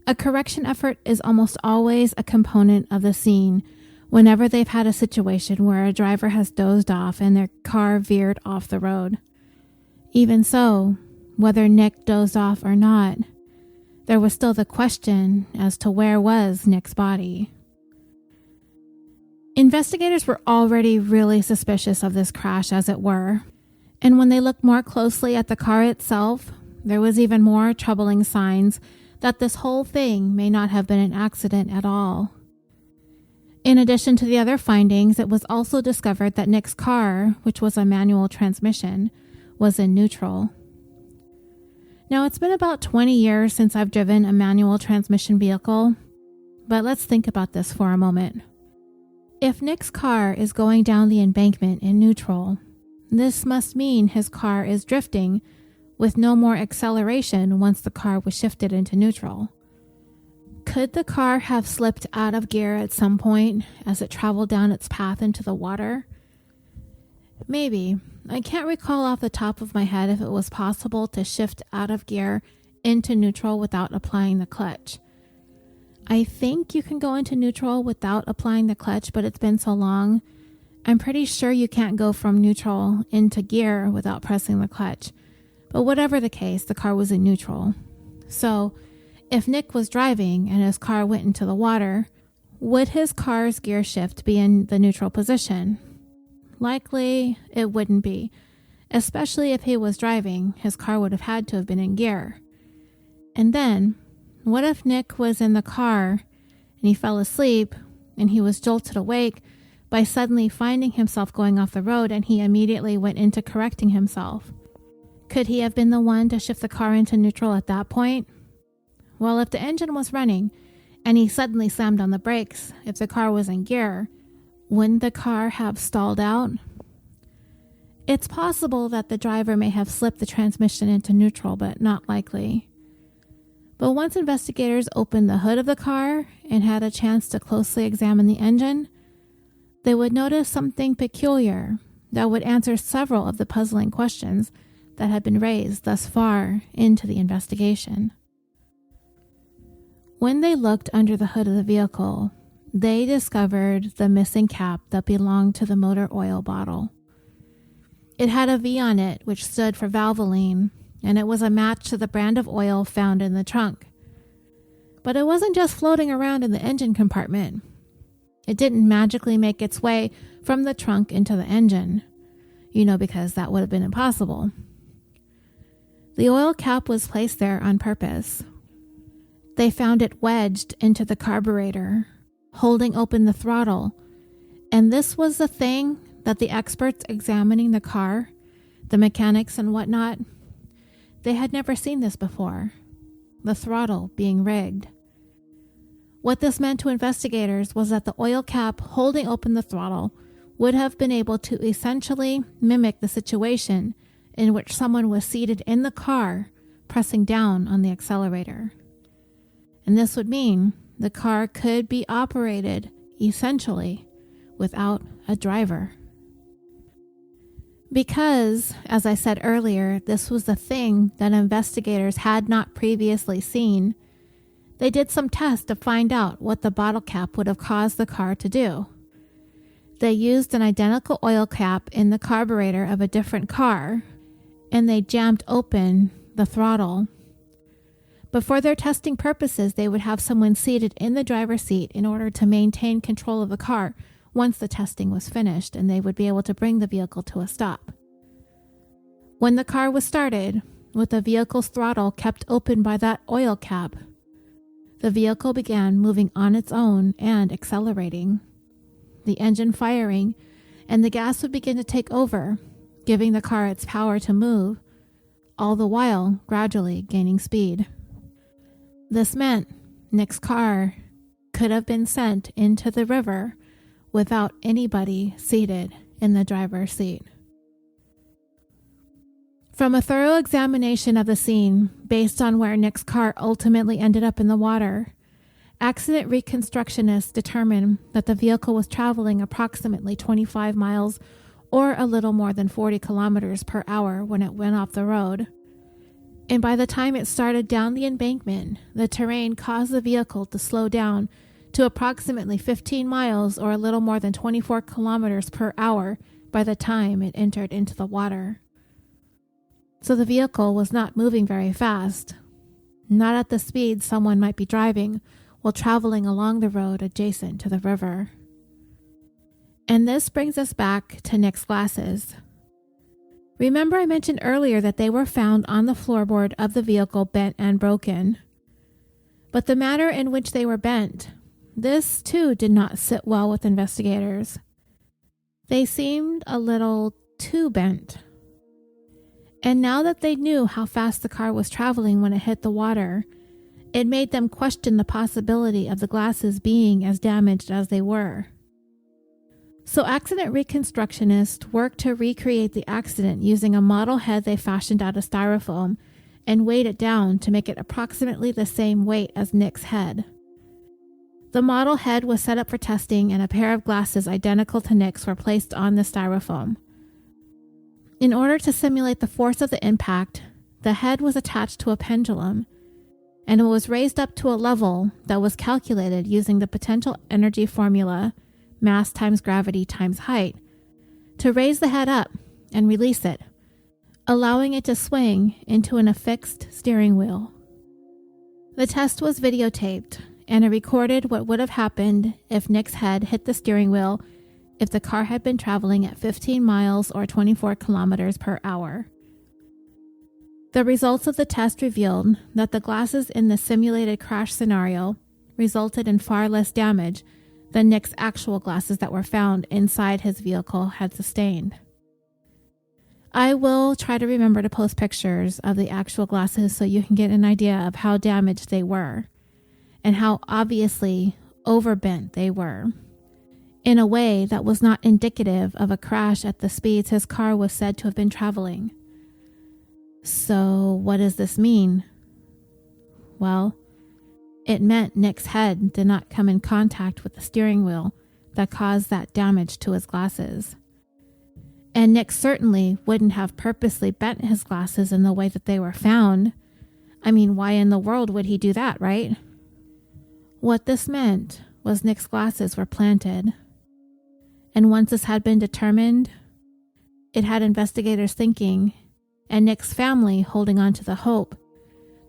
a correction effort is almost always a component of the scene whenever they've had a situation where a driver has dozed off and their car veered off the road. Even so, whether Nick dozed off or not, there was still the question as to where was Nick's body. Investigators were already really suspicious of this crash, as it were, and when they looked more closely at the car itself, there was even more troubling signs that this whole thing may not have been an accident at all. In addition to the other findings, it was also discovered that Nick's car, which was a manual transmission, was in neutral. Now, it's been about 20 years since I've driven a manual transmission vehicle, but let's think about this for a moment. If Nick's car is going down the embankment in neutral, this must mean his car is drifting with no more acceleration once the car was shifted into neutral. Could the car have slipped out of gear at some point as it traveled down its path into the water? Maybe. I can't recall off the top of my head if it was possible to shift out of gear into neutral without applying the clutch. I think you can go into neutral without applying the clutch, but it's been so long. I'm pretty sure you can't go from neutral into gear without pressing the clutch. But whatever the case, the car was in neutral. So, if Nick was driving and his car went into the water, would his car's gear shift be in the neutral position? Likely, it wouldn't be. Especially if he was driving, his car would have had to have been in gear. And then, what if Nick was in the car and he fell asleep and he was jolted awake by suddenly finding himself going off the road and he immediately went into correcting himself? Could he have been the one to shift the car into neutral at that point? Well, if the engine was running and he suddenly slammed on the brakes, if the car was in gear, wouldn't the car have stalled out? It's possible that the driver may have slipped the transmission into neutral, but not likely. But once investigators opened the hood of the car and had a chance to closely examine the engine, they would notice something peculiar that would answer several of the puzzling questions that had been raised thus far into the investigation. When they looked under the hood of the vehicle, they discovered the missing cap that belonged to the motor oil bottle. It had a V on it, which stood for Valvoline, and it was a match to the brand of oil found in the trunk. But it wasn't just floating around in the engine compartment. It didn't magically make its way from the trunk into the engine, because that would have been impossible. The oil cap was placed there on purpose. They found it wedged into the carburetor, holding open the throttle, and this was the thing that the experts examining the car, the mechanics and whatnot, they had never seen this before, the throttle being rigged. What this meant to investigators was that the oil cap holding open the throttle would have been able to essentially mimic the situation in which someone was seated in the car pressing down on the accelerator. And this would mean the car could be operated, essentially, without a driver. Because, as I said earlier, this was the thing that investigators had not previously seen, they did some tests to find out what the bottle cap would have caused the car to do. They used an identical oil cap in the carburetor of a different car, and they jammed open the throttle. But for their testing purposes, they would have someone seated in the driver's seat in order to maintain control of the car once the testing was finished, and they would be able to bring the vehicle to a stop. When the car was started, with the vehicle's throttle kept open by that oil cap, the vehicle began moving on its own and accelerating. The engine firing, and the gas would begin to take over, giving the car its power to move, all the while gradually gaining speed. This meant Nick's car could have been sent into the river without anybody seated in the driver's seat. From a thorough examination of the scene, based on where Nick's car ultimately ended up in the water, accident reconstructionists determined that the vehicle was traveling approximately 25 miles or a little more than 40 kilometers per hour when it went off the road. And by the time it started down the embankment, the terrain caused the vehicle to slow down to approximately 15 miles or a little more than 24 kilometers per hour by the time it entered into the water. So the vehicle was not moving very fast. not at the speed someone might be driving while traveling along the road adjacent to the river. And this brings us back to Nick's glasses. Remember I mentioned earlier that they were found on the floorboard of the vehicle bent and broken. But the manner in which they were bent, this too did not sit well with investigators. They seemed a little too bent. And now that they knew how fast the car was traveling when it hit the water, it made them question the possibility of the glasses being as damaged as they were. So accident reconstructionists worked to recreate the accident using a model head they fashioned out of styrofoam and weighed it down to make it approximately the same weight as Nick's head. The model head was set up for testing and a pair of glasses identical to Nick's were placed on the styrofoam. In order to simulate the force of the impact, the head was attached to a pendulum and it was raised up to a level that was calculated using the potential energy formula mass times gravity times height, to raise the head up and release it, allowing it to swing into an affixed steering wheel. The test was videotaped, and it recorded what would have happened if Nick's head hit the steering wheel if the car had been traveling at 15 miles or 24 kilometers per hour. The results of the test revealed that the glasses in the simulated crash scenario resulted in far less damage than Nick's actual glasses that were found inside his vehicle had sustained. I will try to remember to post pictures of the actual glasses so you can get an idea of how damaged they were and how obviously overbent they were, in a way that was not indicative of a crash at the speeds his car was said to have been traveling. So what does this mean? Well, it meant Nick's head did not come in contact with the steering wheel that caused that damage to his glasses. And Nick certainly wouldn't have purposely bent his glasses in the way that they were found. I mean, why in the world would he do that, right? What this meant was Nick's glasses were planted. And once this had been determined, it had investigators thinking, and Nick's family holding on to the hope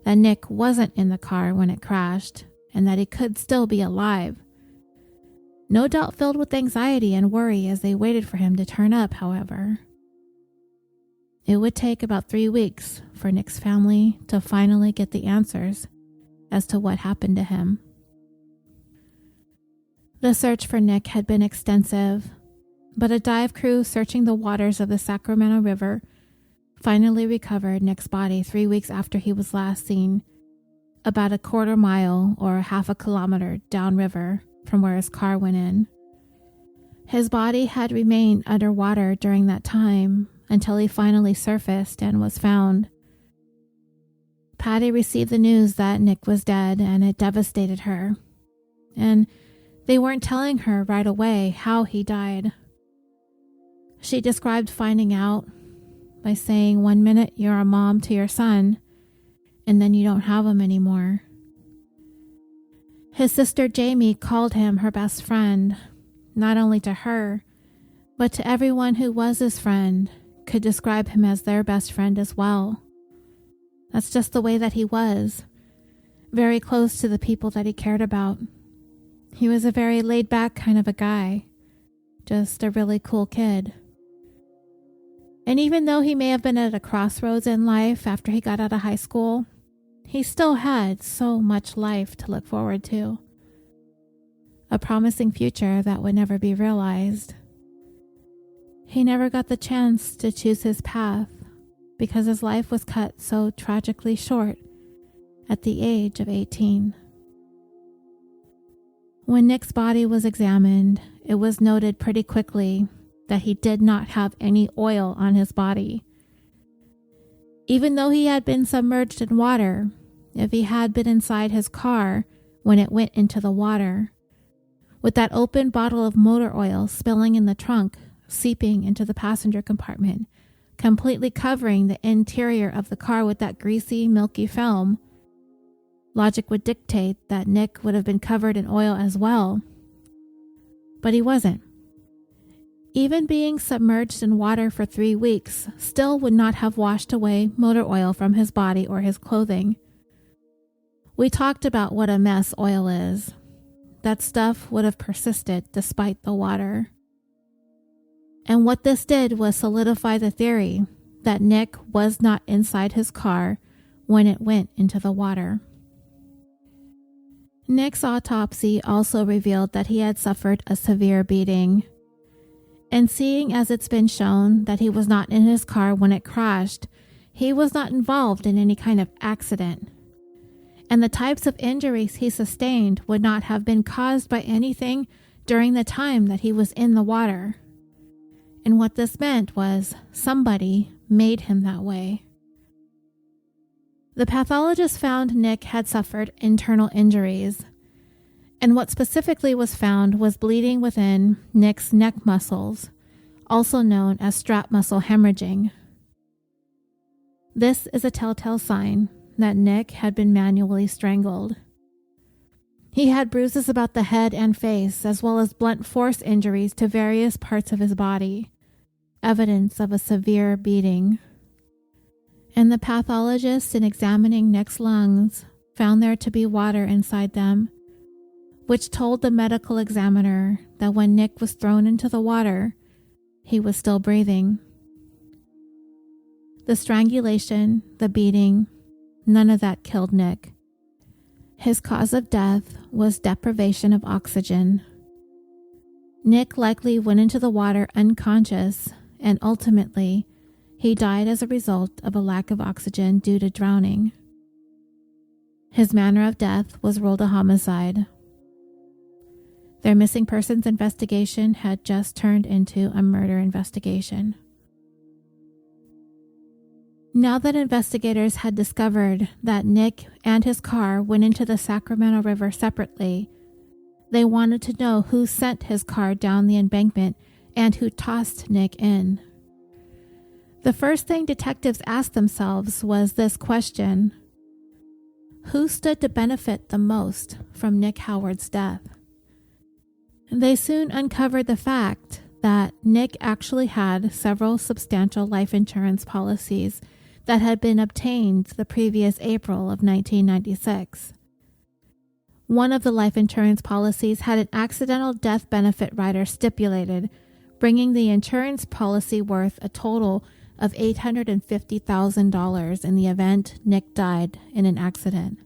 that Nick wasn't in the car when it crashed and that he could still be alive. No doubt filled with anxiety and worry as they waited for him to turn up, however. It would take about 3 weeks for Nick's family to finally get the answers as to what happened to him. The search for Nick had been extensive, but a dive crew searching the waters of the Sacramento River finally recovered Nick's body 3 weeks after he was last seen, about a quarter mile or half a kilometer downriver from where his car went in. His body had remained underwater during that time until he finally surfaced and was found. Patty received the news that Nick was dead, and it devastated her. And they weren't telling her right away how he died. She described finding out by saying 1 minute you're a mom to your son, and then you don't have him anymore. His sister Jamie called him her best friend, not only to her, but to everyone who was his friend, could describe him as their best friend as well. That's just the way that he was, very close to the people that he cared about. He was a very laid-back kind of a guy, just a really cool kid. And even though he may have been at a crossroads in life after he got out of high school, he still had so much life to look forward to. A promising future that would never be realized. He never got the chance to choose his path because his life was cut so tragically short at the age of 18. When Nick's body was examined, it was noted pretty quickly that he did not have any oil on his body. Even though he had been submerged in water, if he had been inside his car when it went into the water, with that open bottle of motor oil spilling in the trunk, seeping into the passenger compartment, completely covering the interior of the car with that greasy, milky film, logic would dictate that Nick would have been covered in oil as well. But he wasn't. Even being submerged in water for 3 weeks still would not have washed away motor oil from his body or his clothing. We talked about what a mess oil is. That stuff would have persisted despite the water. And what this did was solidify the theory that Nick was not inside his car when it went into the water. Nick's autopsy also revealed that he had suffered a severe beating. And seeing as it's been shown that he was not in his car when it crashed, he was not involved in any kind of accident. And the types of injuries he sustained would not have been caused by anything during the time that he was in the water. And what this meant was somebody made him that way. The pathologist found Nick had suffered internal injuries, and what specifically was found was bleeding within Nick's neck muscles, also known as strap muscle hemorrhaging. This is a telltale sign that Nick had been manually strangled. He had bruises about the head and face, as well as blunt force injuries to various parts of his body, evidence of a severe beating. And the pathologist, in examining Nick's lungs, found there to be water inside them, which told the medical examiner that when Nick was thrown into the water, he was still breathing. The strangulation, the beating, none of that killed Nick. His cause of death was deprivation of oxygen. Nick likely went into the water unconscious, and ultimately, he died as a result of a lack of oxygen due to drowning. His manner of death was ruled a homicide. Their missing persons investigation had just turned into a murder investigation. Now that investigators had discovered that Nick and his car went into the Sacramento River separately, they wanted to know who sent his car down the embankment and who tossed Nick in. The first thing detectives asked themselves was this question: who stood to benefit the most from Nick Howard's death? They soon uncovered the fact that Nick actually had several substantial life insurance policies that had been obtained the previous April of 1996. One of the life insurance policies had an accidental death benefit rider stipulated, bringing the insurance policy worth a total of $850,000 in the event Nick died in an accident.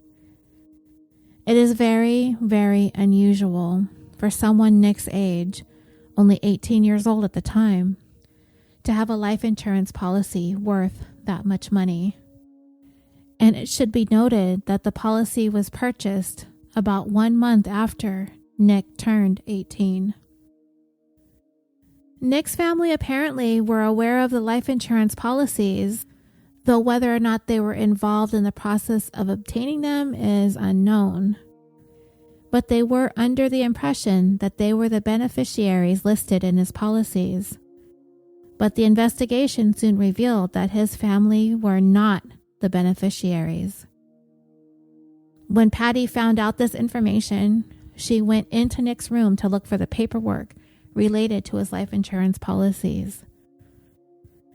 It is very, very unusual for someone Nick's age, only 18 years old at the time, to have a life insurance policy worth that much money. And it should be noted that the policy was purchased about 1 month after Nick turned 18. Nick's family apparently were aware of the life insurance policies, though whether or not they were involved in the process of obtaining them is unknown. But they were under the impression that they were the beneficiaries listed in his policies. But the investigation soon revealed that his family were not the beneficiaries. When Patty found out this information, she went into Nick's room to look for the paperwork related to his life insurance policies.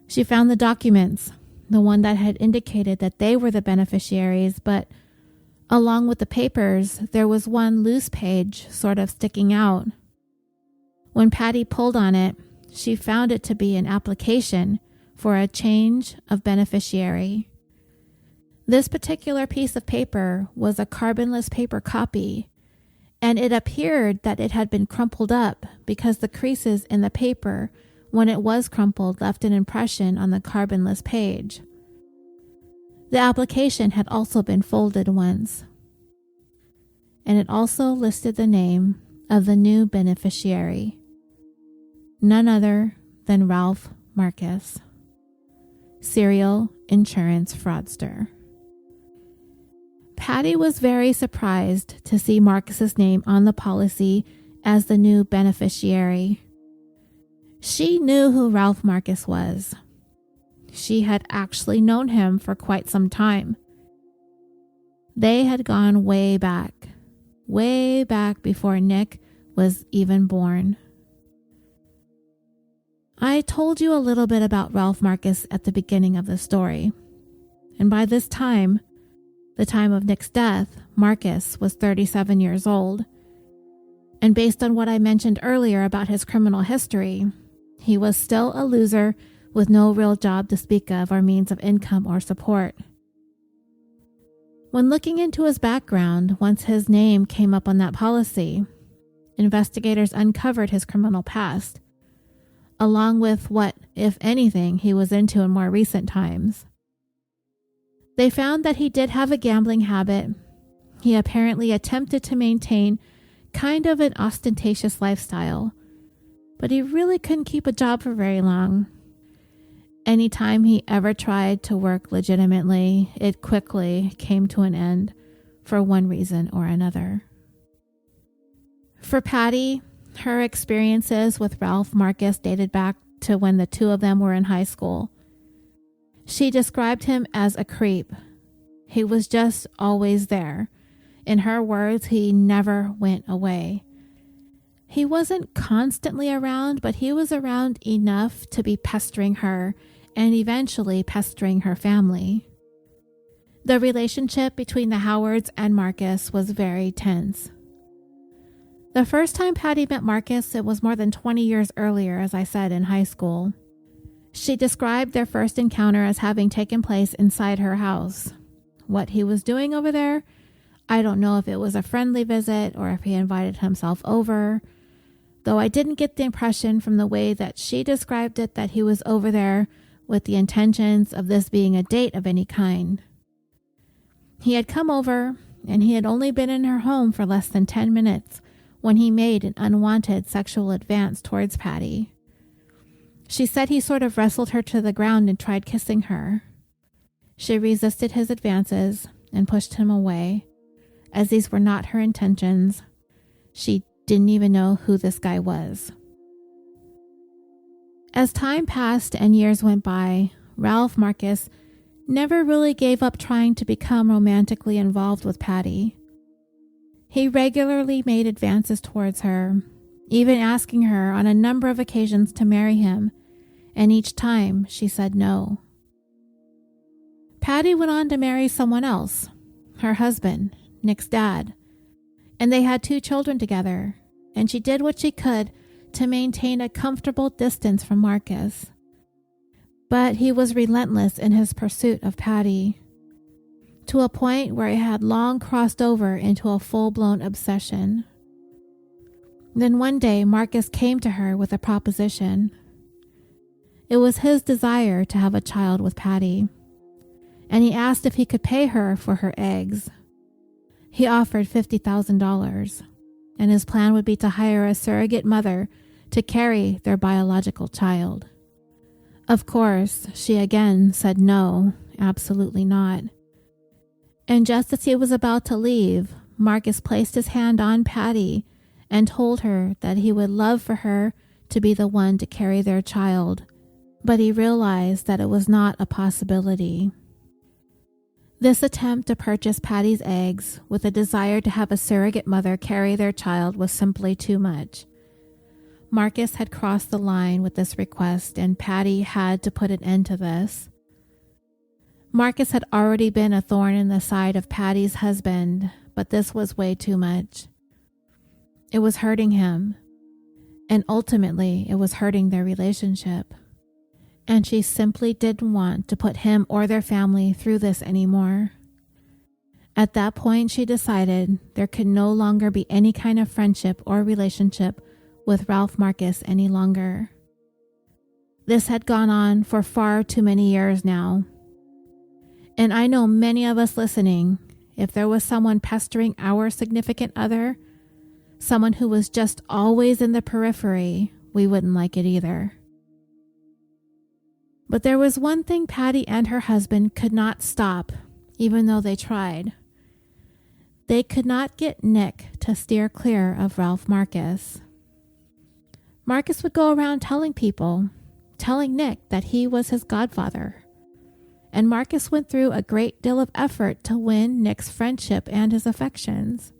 She found the documents, the one that had indicated that they were the beneficiaries, but along with the papers, there was one loose page sort of sticking out. When Patty pulled on it, she found it to be an application for a change of beneficiary. This particular piece of paper was a carbonless paper copy, and it appeared that it had been crumpled up because the creases in the paper, when it was crumpled, left an impression on the carbonless page. The application had also been folded once, and it also listed the name of the new beneficiary, none other than Ralph Marcus, serial insurance fraudster. Patty was very surprised to see Marcus's name on the policy as the new beneficiary. She knew who Ralph Marcus was. She had actually known him for quite some time. They had gone way back before Nick was even born. I told you a little bit about Ralph Marcus at the beginning of the story, and by this time, The time of Nick's death, Marcus was 37 years old. And based on what I mentioned earlier about his criminal history, he was still a loser with no real job to speak of or means of income or support. When looking into his background, once his name came up on that policy, investigators uncovered his criminal past, along with what, if anything, he was into in more recent times. They found that he did have a gambling habit. He apparently attempted to maintain kind of an ostentatious lifestyle, but he really couldn't keep a job for very long. Anytime he ever tried to work legitimately, it quickly came to an end for one reason or another. For Patty, her experiences with Ralph Marcus dated back to when the two of them were in high school. She described him as a creep. He was just always there. In her words, he never went away. He wasn't constantly around, but he was around enough to be pestering her and eventually pestering her family. The relationship between the Howards and Marcus was very tense. The first time Patty met Marcus, it was more than 20 years earlier, as I said, in high school. She described their first encounter as having taken place inside her house. What he was doing over there, I don't know if it was a friendly visit or if he invited himself over, though I didn't get the impression from the way that she described it that he was over there with the intentions of this being a date of any kind. He had come over, and he had only been in her home for less than 10 minutes when he made an unwanted sexual advance towards Patty. She said he sort of wrestled her to the ground and tried kissing her. She resisted his advances and pushed him away, as these were not her intentions. She didn't even know who this guy was. As time passed and years went by, Ralph Marcus never really gave up trying to become romantically involved with Patty. He regularly made advances towards her, even asking her on a number of occasions to marry him, and each time she said no. Patty went on to marry someone else, her husband, Nick's dad, and they had 2 children together, and she did what she could to maintain a comfortable distance from Marcus. But he was relentless in his pursuit of Patty, to a point where it had long crossed over into a full-blown obsession. Then one day, Marcus came to her with a proposition. It was his desire to have a child with Patty, and he asked if he could pay her for her eggs. He offered $50,000, and his plan would be to hire a surrogate mother to carry their biological child. Of course, she again said no, absolutely not. And just as he was about to leave, Marcus placed his hand on Patty and told her that he would love for her to be the one to carry their child, but he realized that it was not a possibility. This attempt to purchase Patty's eggs with a desire to have a surrogate mother carry their child was simply too much. Marcus had crossed the line with this request, and Patty had to put an end to this. Marcus had already been a thorn in the side of Patty's husband, but this was way too much. It was hurting him, and ultimately it was hurting their relationship. And she simply didn't want to put him or their family through this anymore. At that point, she decided there could no longer be any kind of friendship or relationship with Ralph Marcus any longer. This had gone on for far too many years now. And I know many of us listening, if there was someone pestering our significant other, someone who was just always in the periphery, we wouldn't like it either. But there was one thing Patty and her husband could not stop, even though they tried. They could not get Nick to steer clear of Ralph Marcus. Marcus would go around telling Nick that he was his godfather. And Marcus went through a great deal of effort to win Nick's friendship and his affections.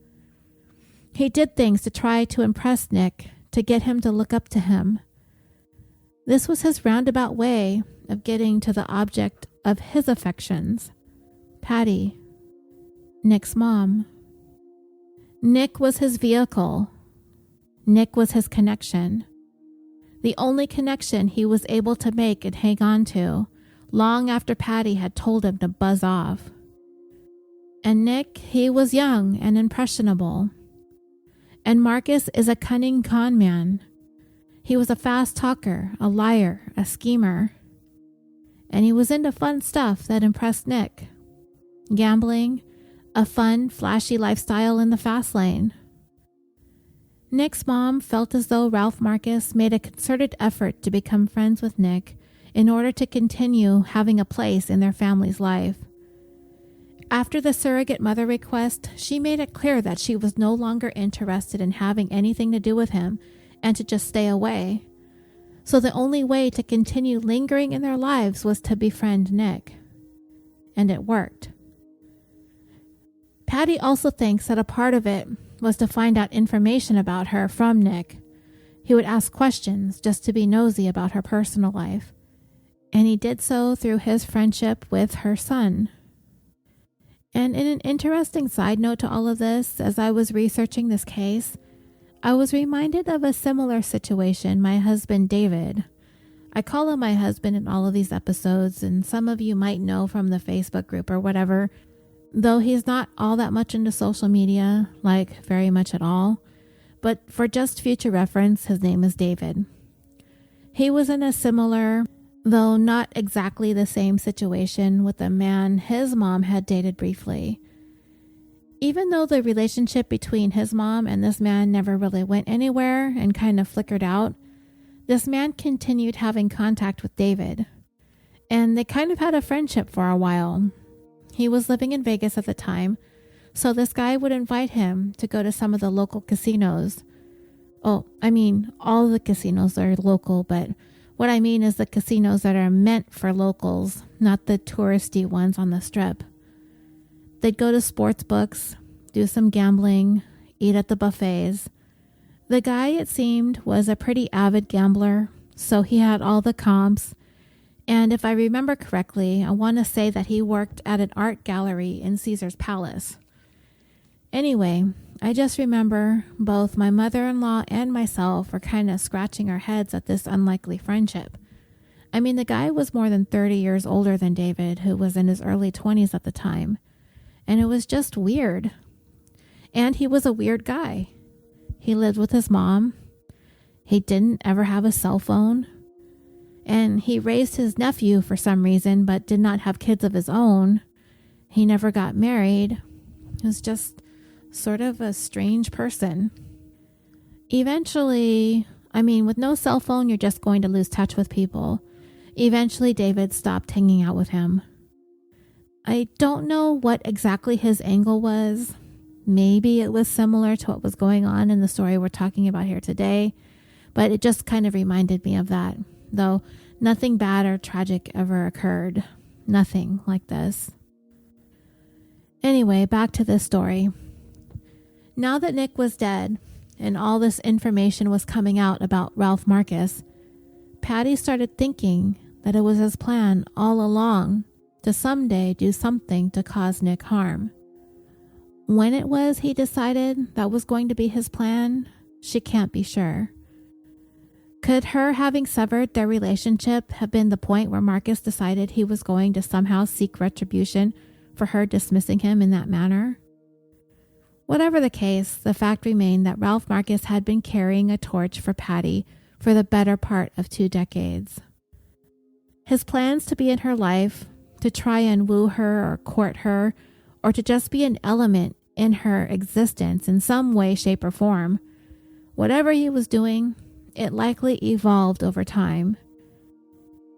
He did things to try to impress Nick, to get him to look up to him. This was his roundabout way of getting to the object of his affections, Patty. Nick's mom. Nick was his vehicle. Nick was his connection. The only connection he was able to make and hang on to long after Patty had told him to buzz off. And Nick, he was young and impressionable. And Marcus is a cunning con man. He was a fast talker, a liar, a schemer. And he was into fun stuff that impressed Nick. Gambling, a fun, flashy lifestyle in the fast lane. Nick's mom felt as though Ralph Marcus made a concerted effort to become friends with Nick in order to continue having a place in their family's life. After the surrogate mother request, she made it clear that she was no longer interested in having anything to do with him and to just stay away. So the only way to continue lingering in their lives was to befriend Nick. And it worked. Patty also thinks that a part of it was to find out information about her from Nick. He would ask questions just to be nosy about her personal life. And he did so through his friendship with her son. And in an interesting side note to all of this, as I was researching this case, I was reminded of a similar situation my husband David. I call him my husband in all of these episodes, and some of you might know from the Facebook group or whatever, though he's not all that much into social media, like very much at all. But for just future reference, his name is David. He was in a similar, though not exactly the same situation with a man his mom had dated briefly. Even though the relationship between his mom and this man never really went anywhere and kind of flickered out, this man continued having contact with David, and they kind of had a friendship for a while. He was living in Vegas at the time, so this guy would invite him to go to some of the local casinos. Oh, I mean, all the casinos are local, but what I mean is the casinos that are meant for locals, not the touristy ones on the strip. They'd go to sports books, do some gambling, eat at the buffets. The guy, it seemed, was a pretty avid gambler, so he had all the comps. And if I remember correctly, I want to say that he worked at an art gallery in Caesar's Palace. Anyway, I just remember both my mother-in-law and myself were kind of scratching our heads at this unlikely friendship. I mean, the guy was more than 30 years older than David, who was in his early 20s at the time. And it was just weird. And he was a weird guy. He lived with his mom. He didn't ever have a cell phone. And he raised his nephew for some reason, but did not have kids of his own. He never got married. He was just sort of a strange person. Eventually, with no cell phone, you're just going to lose touch with people. Eventually, David stopped hanging out with him. I don't know what exactly his angle was. Maybe it was similar to what was going on in the story we're talking about here today, but it just kind of reminded me of that, though nothing bad or tragic ever occurred. Nothing like this. Anyway, back to this story. Now that Nick was dead and all this information was coming out about Ralph Marcus, Patty started thinking that it was his plan all along to someday do something to cause Nick harm. When it was he decided that was going to be his plan, she can't be sure. Could her having severed their relationship have been the point where Marcus decided he was going to somehow seek retribution for her dismissing him in that manner? Whatever the case, the fact remained that Ralph Marcus had been carrying a torch for Patty for the better part of 2 decades. His plans to be in her life, to try and woo her or court her, or to just be an element in her existence in some way, shape, or form. Whatever he was doing, it likely evolved over time.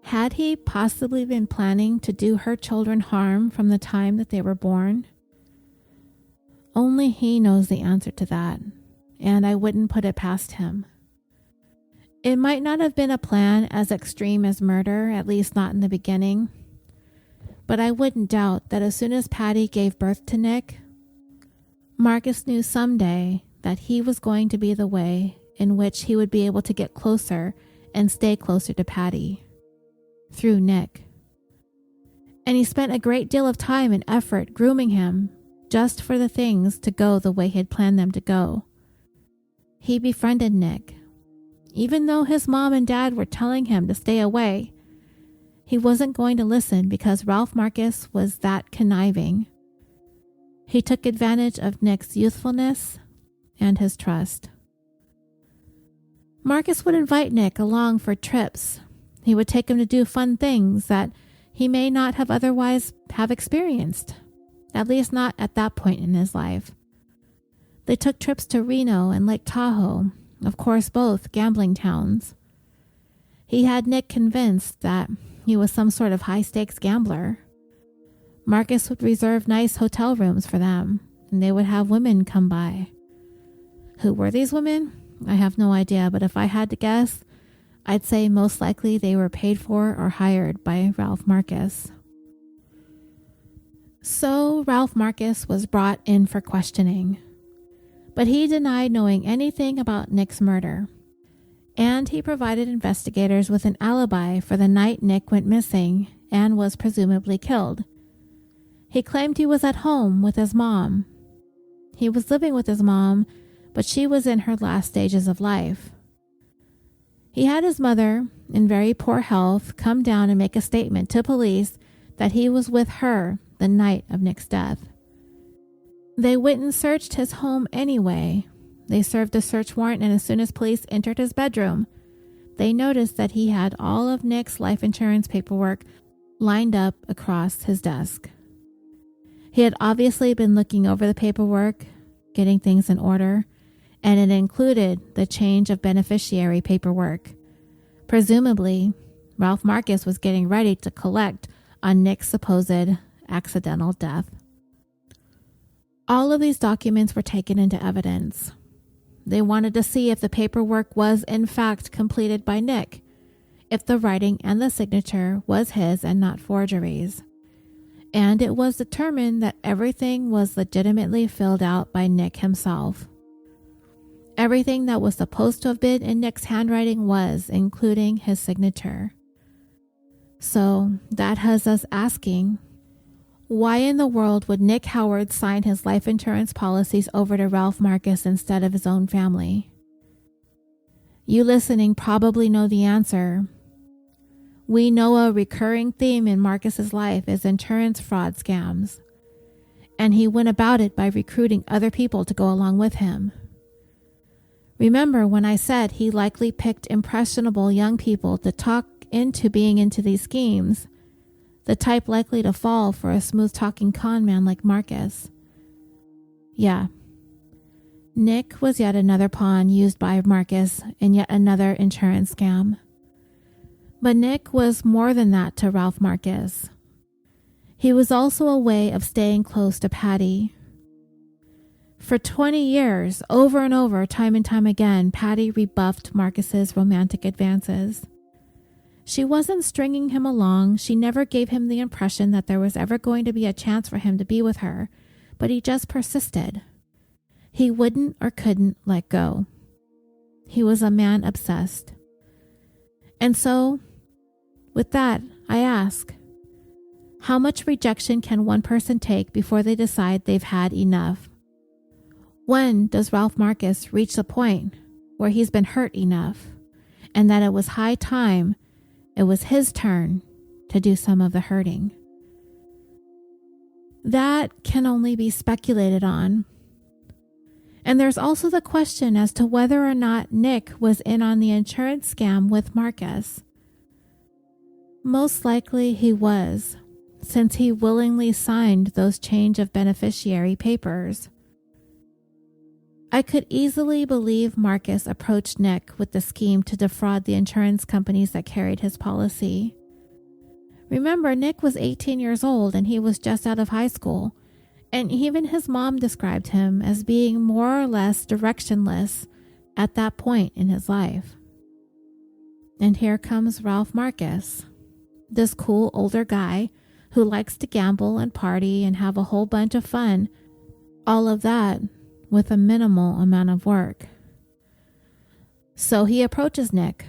Had he possibly been planning to do her children harm from the time that they were born? Only he knows the answer to that, and I wouldn't put it past him. It might not have been a plan as extreme as murder, at least not in the beginning. But I wouldn't doubt that as soon as Patty gave birth to Nick, Marcus knew someday that he was going to be the way in which he would be able to get closer and stay closer to Patty. Through Nick. And he spent a great deal of time and effort grooming him just for the things to go the way he had planned them to go. He befriended Nick. Even though his mom and dad were telling him to stay away, he wasn't going to listen because Ralph Marcus was that conniving. He took advantage of Nick's youthfulness and his trust. Marcus would invite Nick along for trips. He would take him to do fun things that he may not have otherwise have experienced, at least not at that point in his life. They took trips to Reno and Lake Tahoe, of course both gambling towns. He had Nick convinced that he was some sort of high-stakes gambler. Marcus would reserve nice hotel rooms for them, and they would have women come by. Who were these women? I have no idea, but if I had to guess, I'd say most likely they were paid for or hired by Ralph Marcus. So Ralph Marcus was brought in for questioning, but he denied knowing anything about Nick's murder, and he provided investigators with an alibi for the night Nick went missing and was presumably killed. He claimed he was at home with his mom. He was living with his mom, but she was in her last stages of life. He had his mother, in very poor health, come down and make a statement to police that he was with her the night of Nick's death. They went and searched his home anyway. They served a search warrant, and as soon as police entered his bedroom, they noticed that he had all of Nick's life insurance paperwork lined up across his desk. He had obviously been looking over the paperwork, getting things in order, and it included the change of beneficiary paperwork. Presumably, Ralph Marcus was getting ready to collect on Nick's supposed accidental death. All of these documents were taken into evidence. They wanted to see if the paperwork was in fact completed by Nick, if the writing and the signature was his and not forgeries. And it was determined that everything was legitimately filled out by Nick himself. Everything that was supposed to have been in Nick's handwriting was, including his signature. So that has us asking, why in the world would Nick Howard sign his life insurance policies over to Ralph Marcus instead of his own family? You listening probably know the answer. We know a recurring theme in Marcus's life is insurance fraud scams, and he went about it by recruiting other people to go along with him. Remember when I said he likely picked impressionable young people to talk into being into these schemes, the type likely to fall for a smooth-talking con man like Marcus? Yeah. Nick was yet another pawn used by Marcus in yet another insurance scam. But Nick was more than that to Ralph Marcus. He was also a way of staying close to Patty. For 20 years, over and over, time and time again, Patty rebuffed Marcus's romantic advances. She wasn't stringing him along. She never gave him the impression that there was ever going to be a chance for him to be with her, but he just persisted. He wouldn't or couldn't let go. He was a man obsessed. And so, with that, I ask, how much rejection can one person take before they decide they've had enough? When does Ralph Marcus reach the point where he's been hurt enough and that it was high time it was his turn to do some of the hurting? That can only be speculated on. And there's also the question as to whether or not Nick was in on the insurance scam with Marcus. Most likely he was, since he willingly signed those change of beneficiary papers. I could easily believe Marcus approached Nick with the scheme to defraud the insurance companies that carried his policy. Remember, Nick was 18 years old and he was just out of high school, and even his mom described him as being more or less directionless at that point in his life. And here comes Ralph Marcus, this cool older guy who likes to gamble and party and have a whole bunch of fun, all of that with a minimal amount of work. So he approaches Nick.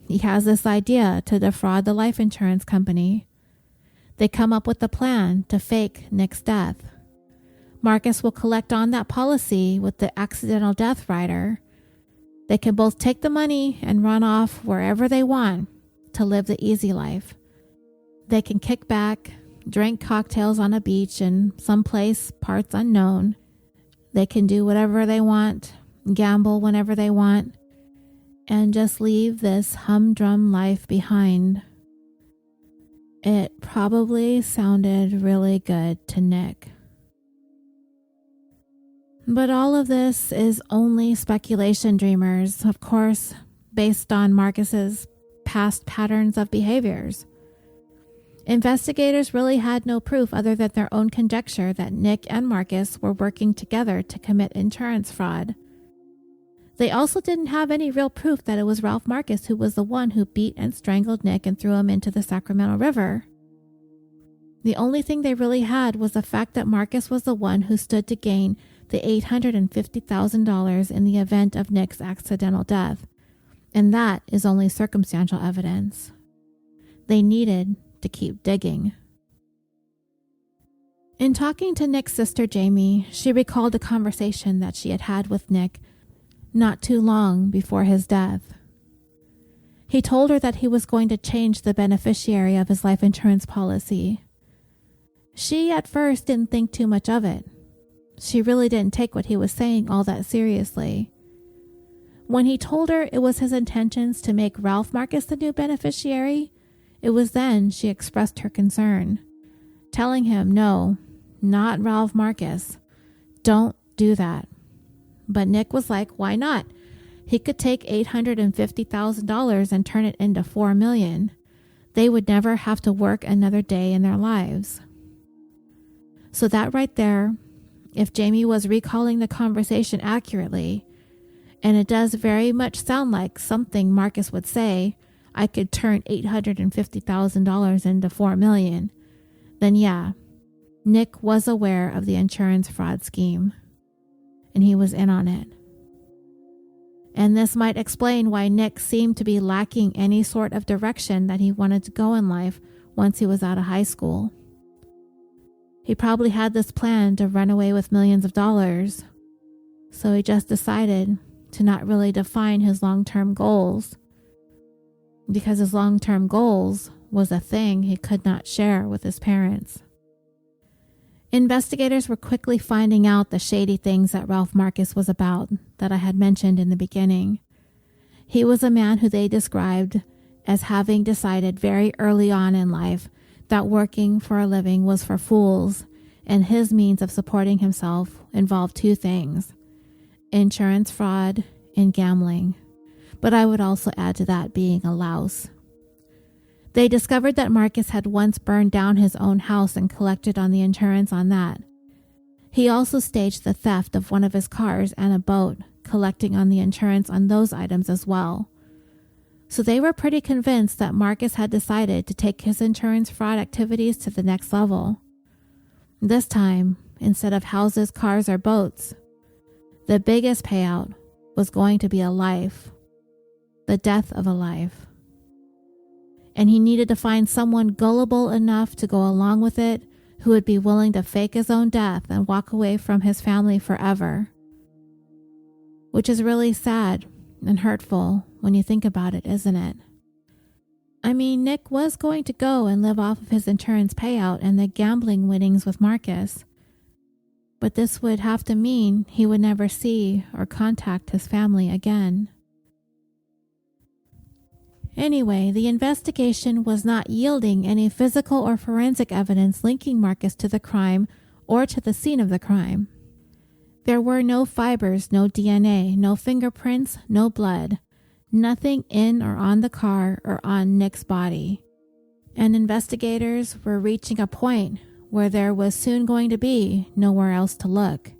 He has this idea to defraud the life insurance company. They come up with a plan to fake Nick's death. Marcus will collect on that policy with the accidental death rider. They can both take the money and run off wherever they want to live the easy life. They can kick back, drink cocktails on a beach in some place, parts unknown. They can do whatever they want, gamble whenever they want, and just leave this humdrum life behind. It probably sounded really good to Nick. But all of this is only speculation, dreamers, of course, based on Marcus's past patterns of behaviors. Investigators really had no proof other than their own conjecture that Nick and Marcus were working together to commit insurance fraud. They also didn't have any real proof that it was Ralph Marcus who was the one who beat and strangled Nick and threw him into the Sacramento River. The only thing they really had was the fact that Marcus was the one who stood to gain the $850,000 in the event of Nick's accidental death, and that is only circumstantial evidence. They needed to keep digging. In talking to Nick's sister Jamie, she recalled a conversation that she had had with Nick not too long before his death. He told her that he was going to change the beneficiary of his life insurance policy. She at first didn't think too much of it. She really didn't take what he was saying all that seriously. When he told her it was his intentions to make Ralph Marcus the new beneficiary, it was then she expressed her concern, telling him, no, not Ralph Marcus. Don't do that. But Nick was like, why not? He could take $850,000 and turn it into $4 million. They would never have to work another day in their lives. So that right there, if Jamie was recalling the conversation accurately, and it does very much sound like something Marcus would say, I could turn $850,000 into $4 million, then yeah, Nick was aware of the insurance fraud scheme, and he was in on it. And this might explain why Nick seemed to be lacking any sort of direction that he wanted to go in life once he was out of high school. He probably had this plan to run away with millions of dollars, so he just decided to not really define his long-term goals, because his long-term goals was a thing he could not share with his parents. Investigators were quickly finding out the shady things that Ralph Marcus was about that I had mentioned in the beginning. He was a man who they described as having decided very early on in life that working for a living was for fools, and his means of supporting himself involved two things: insurance fraud and gambling. But I would also add to that being a louse. They discovered that Marcus had once burned down his own house and collected on the insurance on that. He also staged the theft of one of his cars and a boat, collecting on the insurance on those items as well. So they were pretty convinced that Marcus had decided to take his insurance fraud activities to the next level. This time, instead of houses, cars, or boats, the biggest payout was going to be a life, the death of a life. And he needed to find someone gullible enough to go along with it, who would be willing to fake his own death and walk away from his family forever. Which is really sad and hurtful when you think about it, isn't it? I mean, Nick was going to go and live off of his insurance payout and the gambling winnings with Marcus. But this would have to mean he would never see or contact his family again. Anyway, the investigation was not yielding any physical or forensic evidence linking Marcus to the crime or to the scene of the crime. There were no fibers, no DNA, no fingerprints, no blood, nothing in or on the car or on Nick's body. And investigators were reaching a point where there was soon going to be nowhere else to look.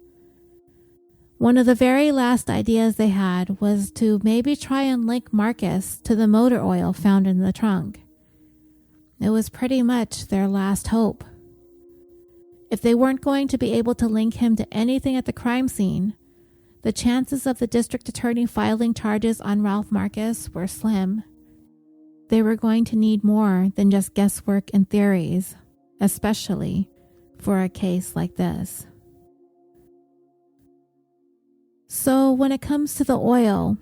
One of the very last ideas they had was to maybe try and link Marcus to the motor oil found in the trunk. It was pretty much their last hope. If they weren't going to be able to link him to anything at the crime scene, the chances of the district attorney filing charges on Ralph Marcus were slim. They were going to need more than just guesswork and theories, especially for a case like this. So when it comes to the oil,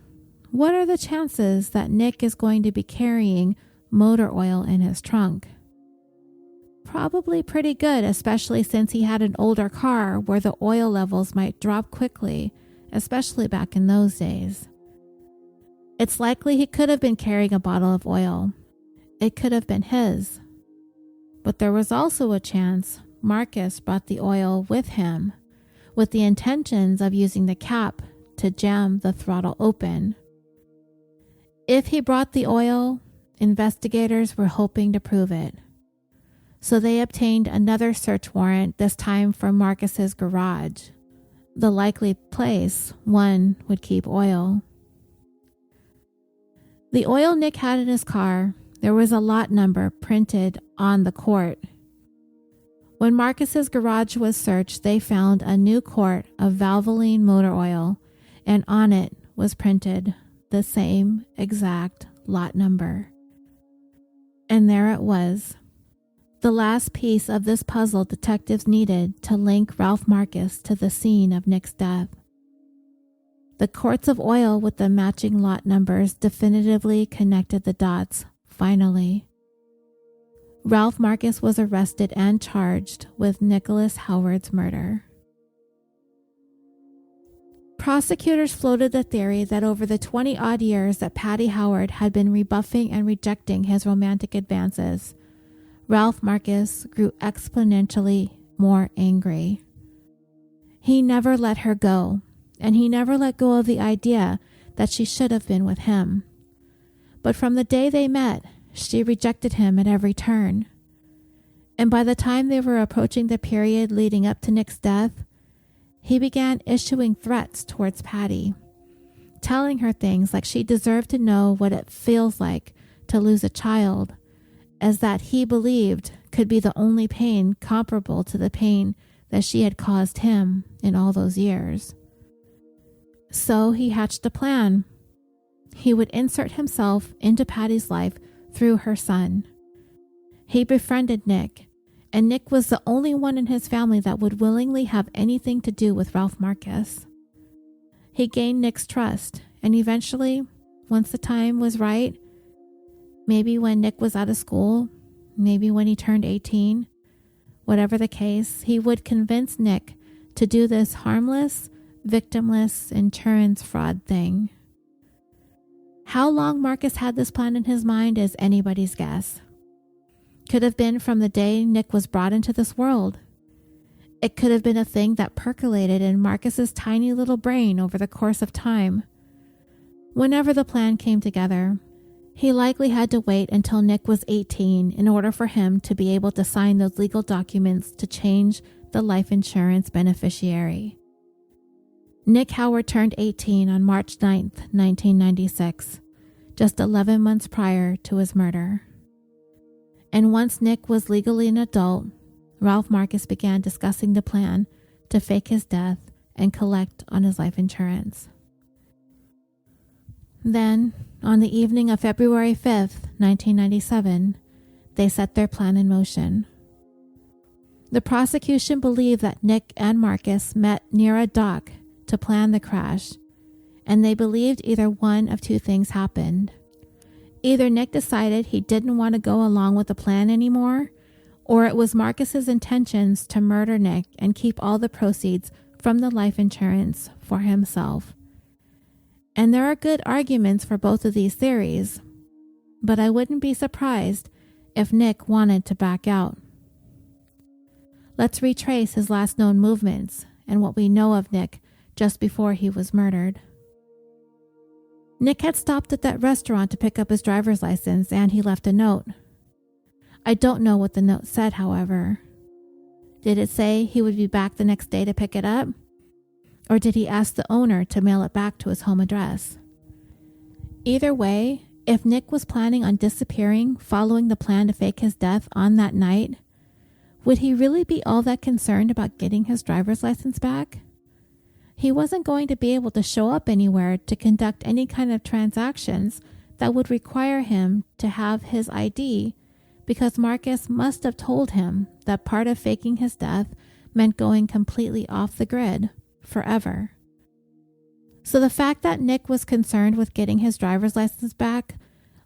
what are the chances that Nick is going to be carrying motor oil in his trunk? Probably pretty good, especially since he had an older car where the oil levels might drop quickly, especially back in those days. It's likely he could have been carrying a bottle of oil. It could have been his. But there was also a chance Marcus brought the oil with him, with the intentions of using the cap to jam the throttle open. If he brought the oil, investigators were hoping to prove it. So they obtained another search warrant, this time for Marcus's garage, the likely place one would keep oil. The oil Nick had in his car, there was a lot number printed on the quart. When Marcus's garage was searched, they found a new quart of Valvoline motor oil, and on it was printed the same exact lot number. And there it was, the last piece of this puzzle detectives needed to link Ralph Marcus to the scene of Nick's death. The quarts of oil with the matching lot numbers definitively connected the dots, finally. Ralph Marcus was arrested and charged with Nicholas Howard's murder. Prosecutors floated the theory that over the 20-odd years that Patty Howard had been rebuffing and rejecting his romantic advances, Ralph Marcus grew exponentially more angry. He never let her go, and he never let go of the idea that she should have been with him. But from the day they met, she rejected him at every turn. And by the time they were approaching the period leading up to Nick's death, he began issuing threats towards Patty, telling her things like she deserved to know what it feels like to lose a child, as that he believed could be the only pain comparable to the pain that she had caused him in all those years. So he hatched a plan. He would insert himself into Patty's life through her son. He befriended Nick, and Nick was the only one in his family that would willingly have anything to do with Ralph Marcus. He gained Nick's trust, and eventually, once the time was right, maybe when Nick was out of school, maybe when he turned 18, whatever the case, he would convince Nick to do this harmless, victimless insurance fraud thing. How long Marcus had this plan in his mind is anybody's guess. Could have been from the day Nick was brought into this world. It could have been a thing that percolated in Marcus's tiny little brain over the course of time. Whenever the plan came together, he likely had to wait until Nick was 18 in order for him to be able to sign those legal documents to change the life insurance beneficiary. Nick Howard turned 18 on March 9th, 1996, just 11 months prior to his murder. And once Nick was legally an adult, Ralph Marcus began discussing the plan to fake his death and collect on his life insurance. Then, on the evening of February 5th, 1997, they set their plan in motion. The prosecution believed that Nick and Marcus met near a dock to plan the crash, and they believed either one of two things happened. Either Nick decided he didn't want to go along with the plan anymore, or it was Marcus's intentions to murder Nick and keep all the proceeds from the life insurance for himself. And there are good arguments for both of these theories, but I wouldn't be surprised if Nick wanted to back out. Let's retrace his last known movements and what we know of Nick just before he was murdered. Nick had stopped at that restaurant to pick up his driver's license, and he left a note. I don't know what the note said, however. Did it say he would be back the next day to pick it up? Or did he ask the owner to mail it back to his home address? Either way, if Nick was planning on disappearing following the plan to fake his death on that night, would he really be all that concerned about getting his driver's license back? He wasn't going to be able to show up anywhere to conduct any kind of transactions that would require him to have his ID, because Marcus must have told him that part of faking his death meant going completely off the grid forever. So the fact that Nick was concerned with getting his driver's license back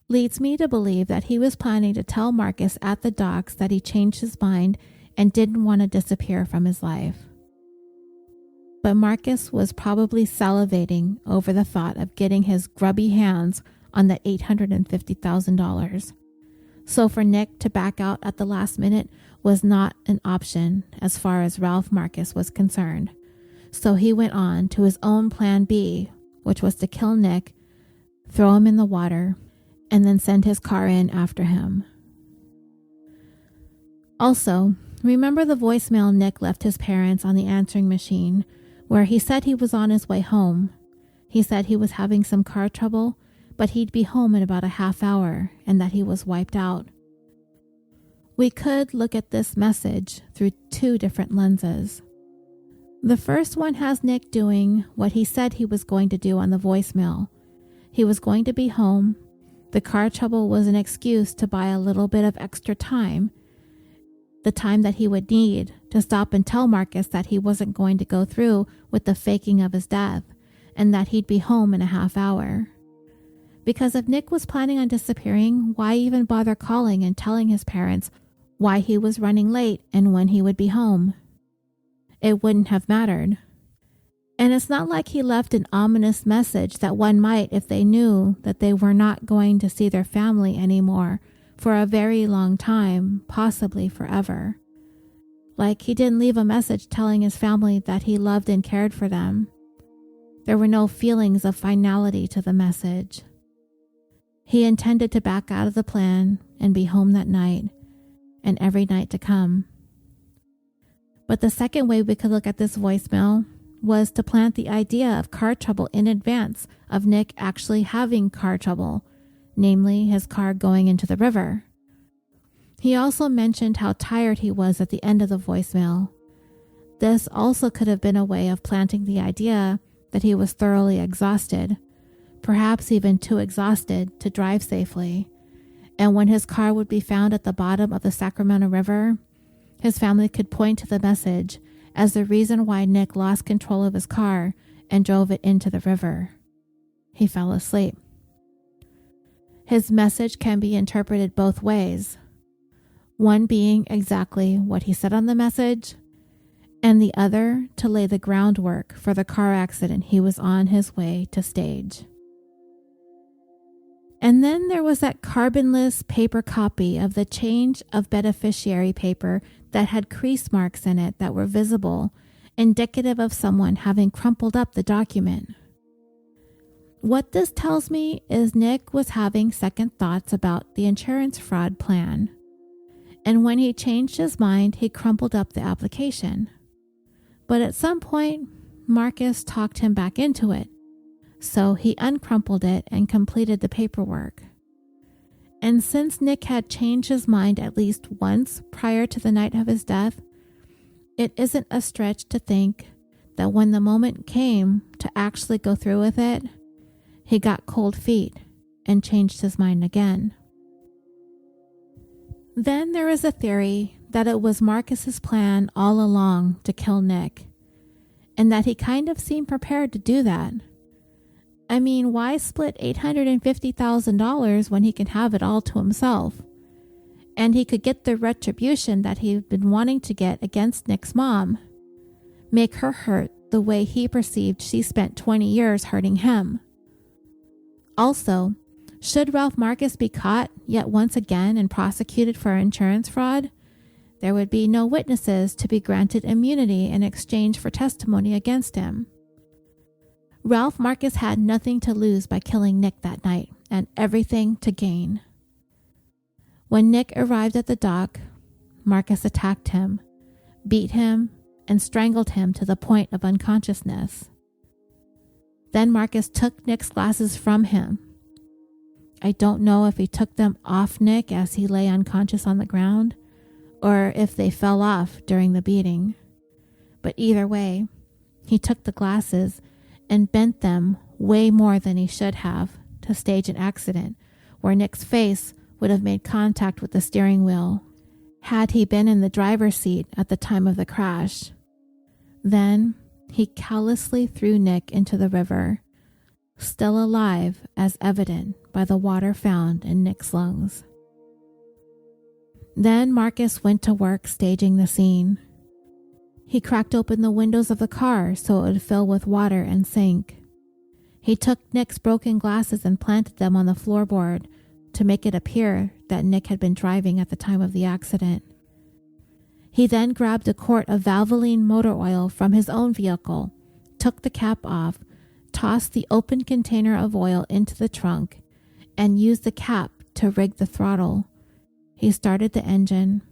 leads me to believe that he was planning to tell Marcus at the docks that he changed his mind and didn't want to disappear from his life. But Marcus was probably salivating over the thought of getting his grubby hands on the $850,000. So for Nick to back out at the last minute was not an option as far as Ralph Marcus was concerned. So he went on to his own plan B, which was to kill Nick, throw him in the water, and then send his car in after him. Also, remember the voicemail Nick left his parents on the answering machine, where he said he was on his way home. He said he was having some car trouble, but he'd be home in about a half hour and that he was wiped out. We could look at this message through two different lenses. The first one has Nick doing what he said he was going to do on the voicemail. He was going to be home. The car trouble was an excuse to buy a little bit of extra time, the time that he would need to stop and tell Marcus that he wasn't going to go through with the faking of his death and that he'd be home in a half hour. Because if Nick was planning on disappearing, why even bother calling and telling his parents why he was running late and when he would be home? It wouldn't have mattered. And it's not like he left an ominous message that one might if they knew that they were not going to see their family anymore for a very long time, possibly forever. Like he didn't leave a message telling his family that he loved and cared for them. There were no feelings of finality to the message. He intended to back out of the plan and be home that night and every night to come. But the second way we could look at this voicemail was to plant the idea of car trouble in advance of Nick actually having car trouble, namely his car going into the river. He also mentioned how tired he was at the end of the voicemail. This also could have been a way of planting the idea that he was thoroughly exhausted, perhaps even too exhausted to drive safely. And when his car would be found at the bottom of the Sacramento River, his family could point to the message as the reason why Nick lost control of his car and drove it into the river. He fell asleep. His message can be interpreted both ways, one being exactly what he said on the message, and the other to lay the groundwork for the car accident he was on his way to stage. And then there was that carbonless paper copy of the change of beneficiary paper that had crease marks in it that were visible, indicative of someone having crumpled up the document. What this tells me is Nick was having second thoughts about the insurance fraud plan. And when he changed his mind, he crumpled up the application. But at some point, Marcus talked him back into it. So he uncrumpled it and completed the paperwork. And since Nick had changed his mind at least once prior to the night of his death, it isn't a stretch to think that when the moment came to actually go through with it, he got cold feet and changed his mind again. Then there is a theory that it was Marcus's plan all along to kill Nick, and that he kind of seemed prepared to do that. I mean, why split $850,000 when he can have it all to himself? And he could get the retribution that he'd been wanting to get against Nick's mom. Make her hurt the way he perceived she spent 20 years hurting him. Also, should Ralph Marcus be caught yet once again and prosecuted for insurance fraud, there would be no witnesses to be granted immunity in exchange for testimony against him. Ralph Marcus had nothing to lose by killing Nick that night and everything to gain. When Nick arrived at the dock, Marcus attacked him, beat him, and strangled him to the point of unconsciousness. Then Marcus took Nick's glasses from him. I don't know if he took them off Nick as he lay unconscious on the ground, or if they fell off during the beating. But either way, he took the glasses and bent them way more than he should have to stage an accident where Nick's face would have made contact with the steering wheel had he been in the driver's seat at the time of the crash. Then he callously threw Nick into the river still alive as evident by the water found in Nick's lungs. Then Marcus went to work staging the scene. He cracked open the windows of the car so it would fill with water and sink. He took Nick's broken glasses and planted them on the floorboard to make it appear that Nick had been driving at the time of the accident. He then grabbed a quart of Valvoline motor oil from his own vehicle, took the cap off, tossed the open container of oil into the trunk, and used the cap to rig the throttle. He started the engine,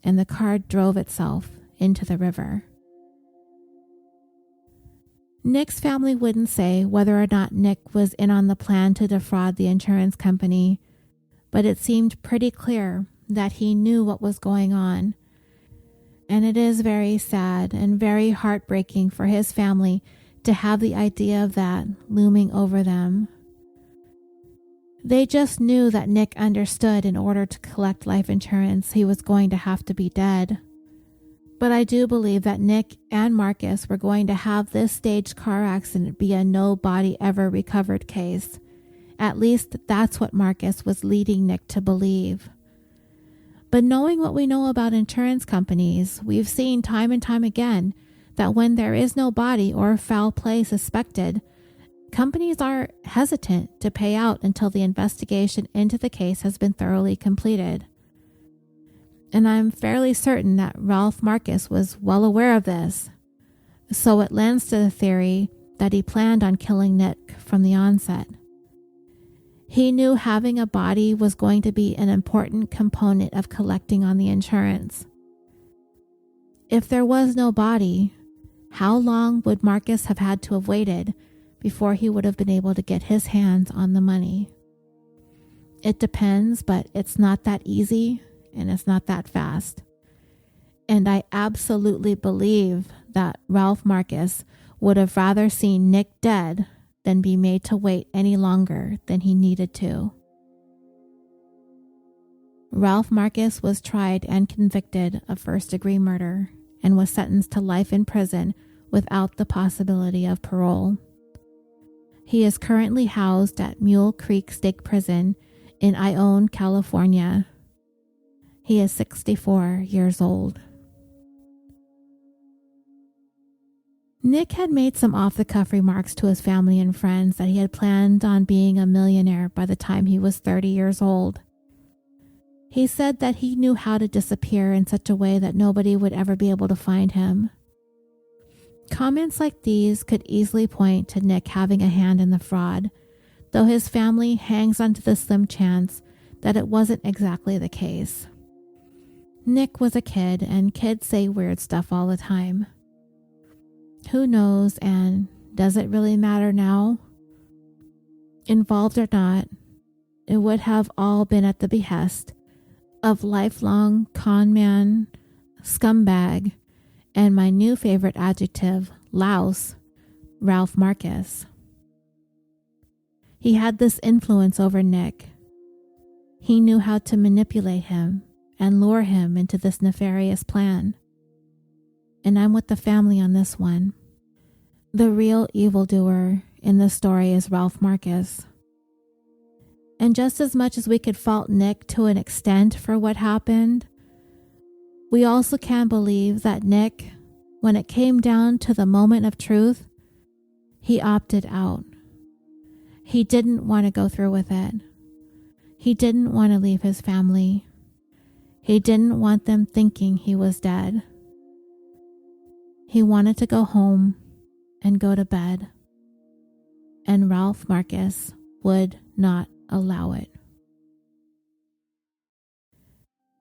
and the car drove itself into the river. Nick's family wouldn't say whether or not Nick was in on the plan to defraud the insurance company, but it seemed pretty clear that he knew what was going on. And it is very sad and very heartbreaking for his family to have the idea of that looming over them. They just knew that Nick understood in order to collect life insurance, he was going to have to be dead. But I do believe that Nick and Marcus were going to have this staged car accident be a no body ever recovered case. At least that's what Marcus was leading Nick to believe. But knowing what we know about insurance companies, we've seen time and time again that when there is no body or foul play suspected, companies are hesitant to pay out until the investigation into the case has been thoroughly completed. And I'm fairly certain that Ralph Marcus was well aware of this, so it lends to the theory that he planned on killing Nick from the onset. He knew having a body was going to be an important component of collecting on the insurance. If there was no body, how long would Marcus have had to have waited before he would have been able to get his hands on the money? It depends, but it's not that easy and it's not that fast. And I absolutely believe that Ralph Marcus would have rather seen Nick dead than be made to wait any longer than he needed to. Ralph Marcus was tried and convicted of first-degree murder and was sentenced to life in prison without the possibility of parole. He is currently housed at Mule Creek State Prison in Ione, California. He is 64 years old. Nick had made some off-the-cuff remarks to his family and friends that he had planned on being a millionaire by the time he was 30 years old. He said that he knew how to disappear in such a way that nobody would ever be able to find him. Comments like these could easily point to Nick having a hand in the fraud, though his family hangs onto the slim chance that it wasn't exactly the case. Nick was a kid, and kids say weird stuff all the time. Who knows, and does it really matter now? Involved or not, it would have all been at the behest of lifelong con man, scumbag, and my new favorite adjective, louse, Ralph Marcus. He had this influence over Nick. He knew how to manipulate him and lure him into this nefarious plan. And I'm with the family on this one. The real evildoer in this story is Ralph Marcus. And just as much as we could fault Nick to an extent for what happened, we also can believe that Nick, when it came down to the moment of truth, he opted out. He didn't want to go through with it. He didn't want to leave his family. He didn't want them thinking he was dead. He wanted to go home and go to bed. And Ralph Marcus would not allow it.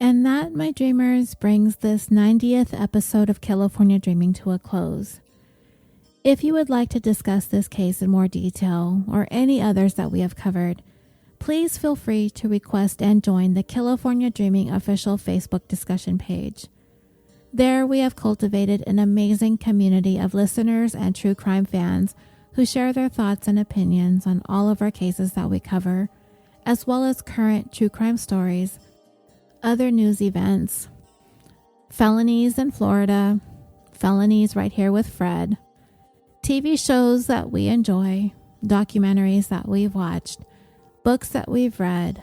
And that, my dreamers, brings this 90th episode of California Dreaming to a close. If you would like to discuss this case in more detail or any others that we have covered, please feel free to request and join the California Dreaming official Facebook discussion page. There we have cultivated an amazing community of listeners and true crime fans who share their thoughts and opinions on all of our cases that we cover, as well as current true crime stories, other news events, felonies in Florida, felonies right here with Fred, TV shows that we enjoy, documentaries that we've watched, books that we've read.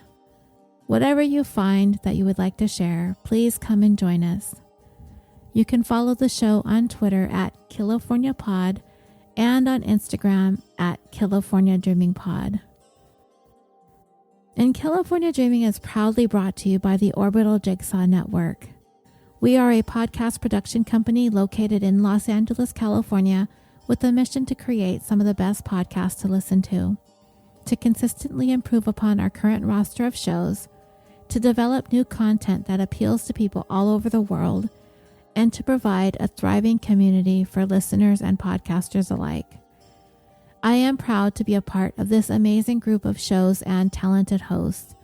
Whatever you find that you would like to share, please come and join us. You can follow the show on Twitter at CaliforniaPod and on Instagram at CaliforniaDreamingPod. And California Dreaming is proudly brought to you by the Orbital Jigsaw Network. We are a podcast production company located in Los Angeles, California, with a mission to create some of the best podcasts to listen to consistently improve upon our current roster of shows, to develop new content that appeals to people all over the world, and to provide a thriving community for listeners and podcasters alike. I am proud to be a part of this amazing group of shows and talented hosts.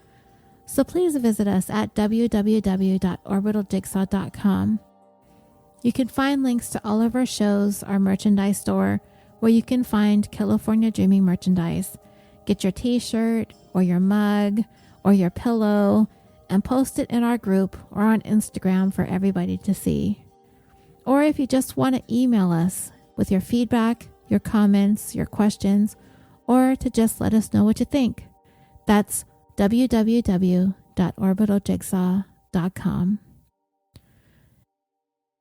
So please visit us at www.orbitaljigsaw.com. You can find links to all of our shows, our merchandise store, where you can find California Dreaming merchandise. Get your t-shirt or your mug or your pillow and post it in our group or on Instagram for everybody to see. Or if you just want to email us with your feedback, your comments, your questions, or to just let us know what you think. That's www.orbitaljigsaw.com.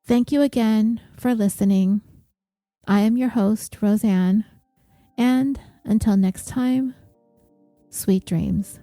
Thank you again for listening. I am your host, Roseanne, and until next time, sweet dreams.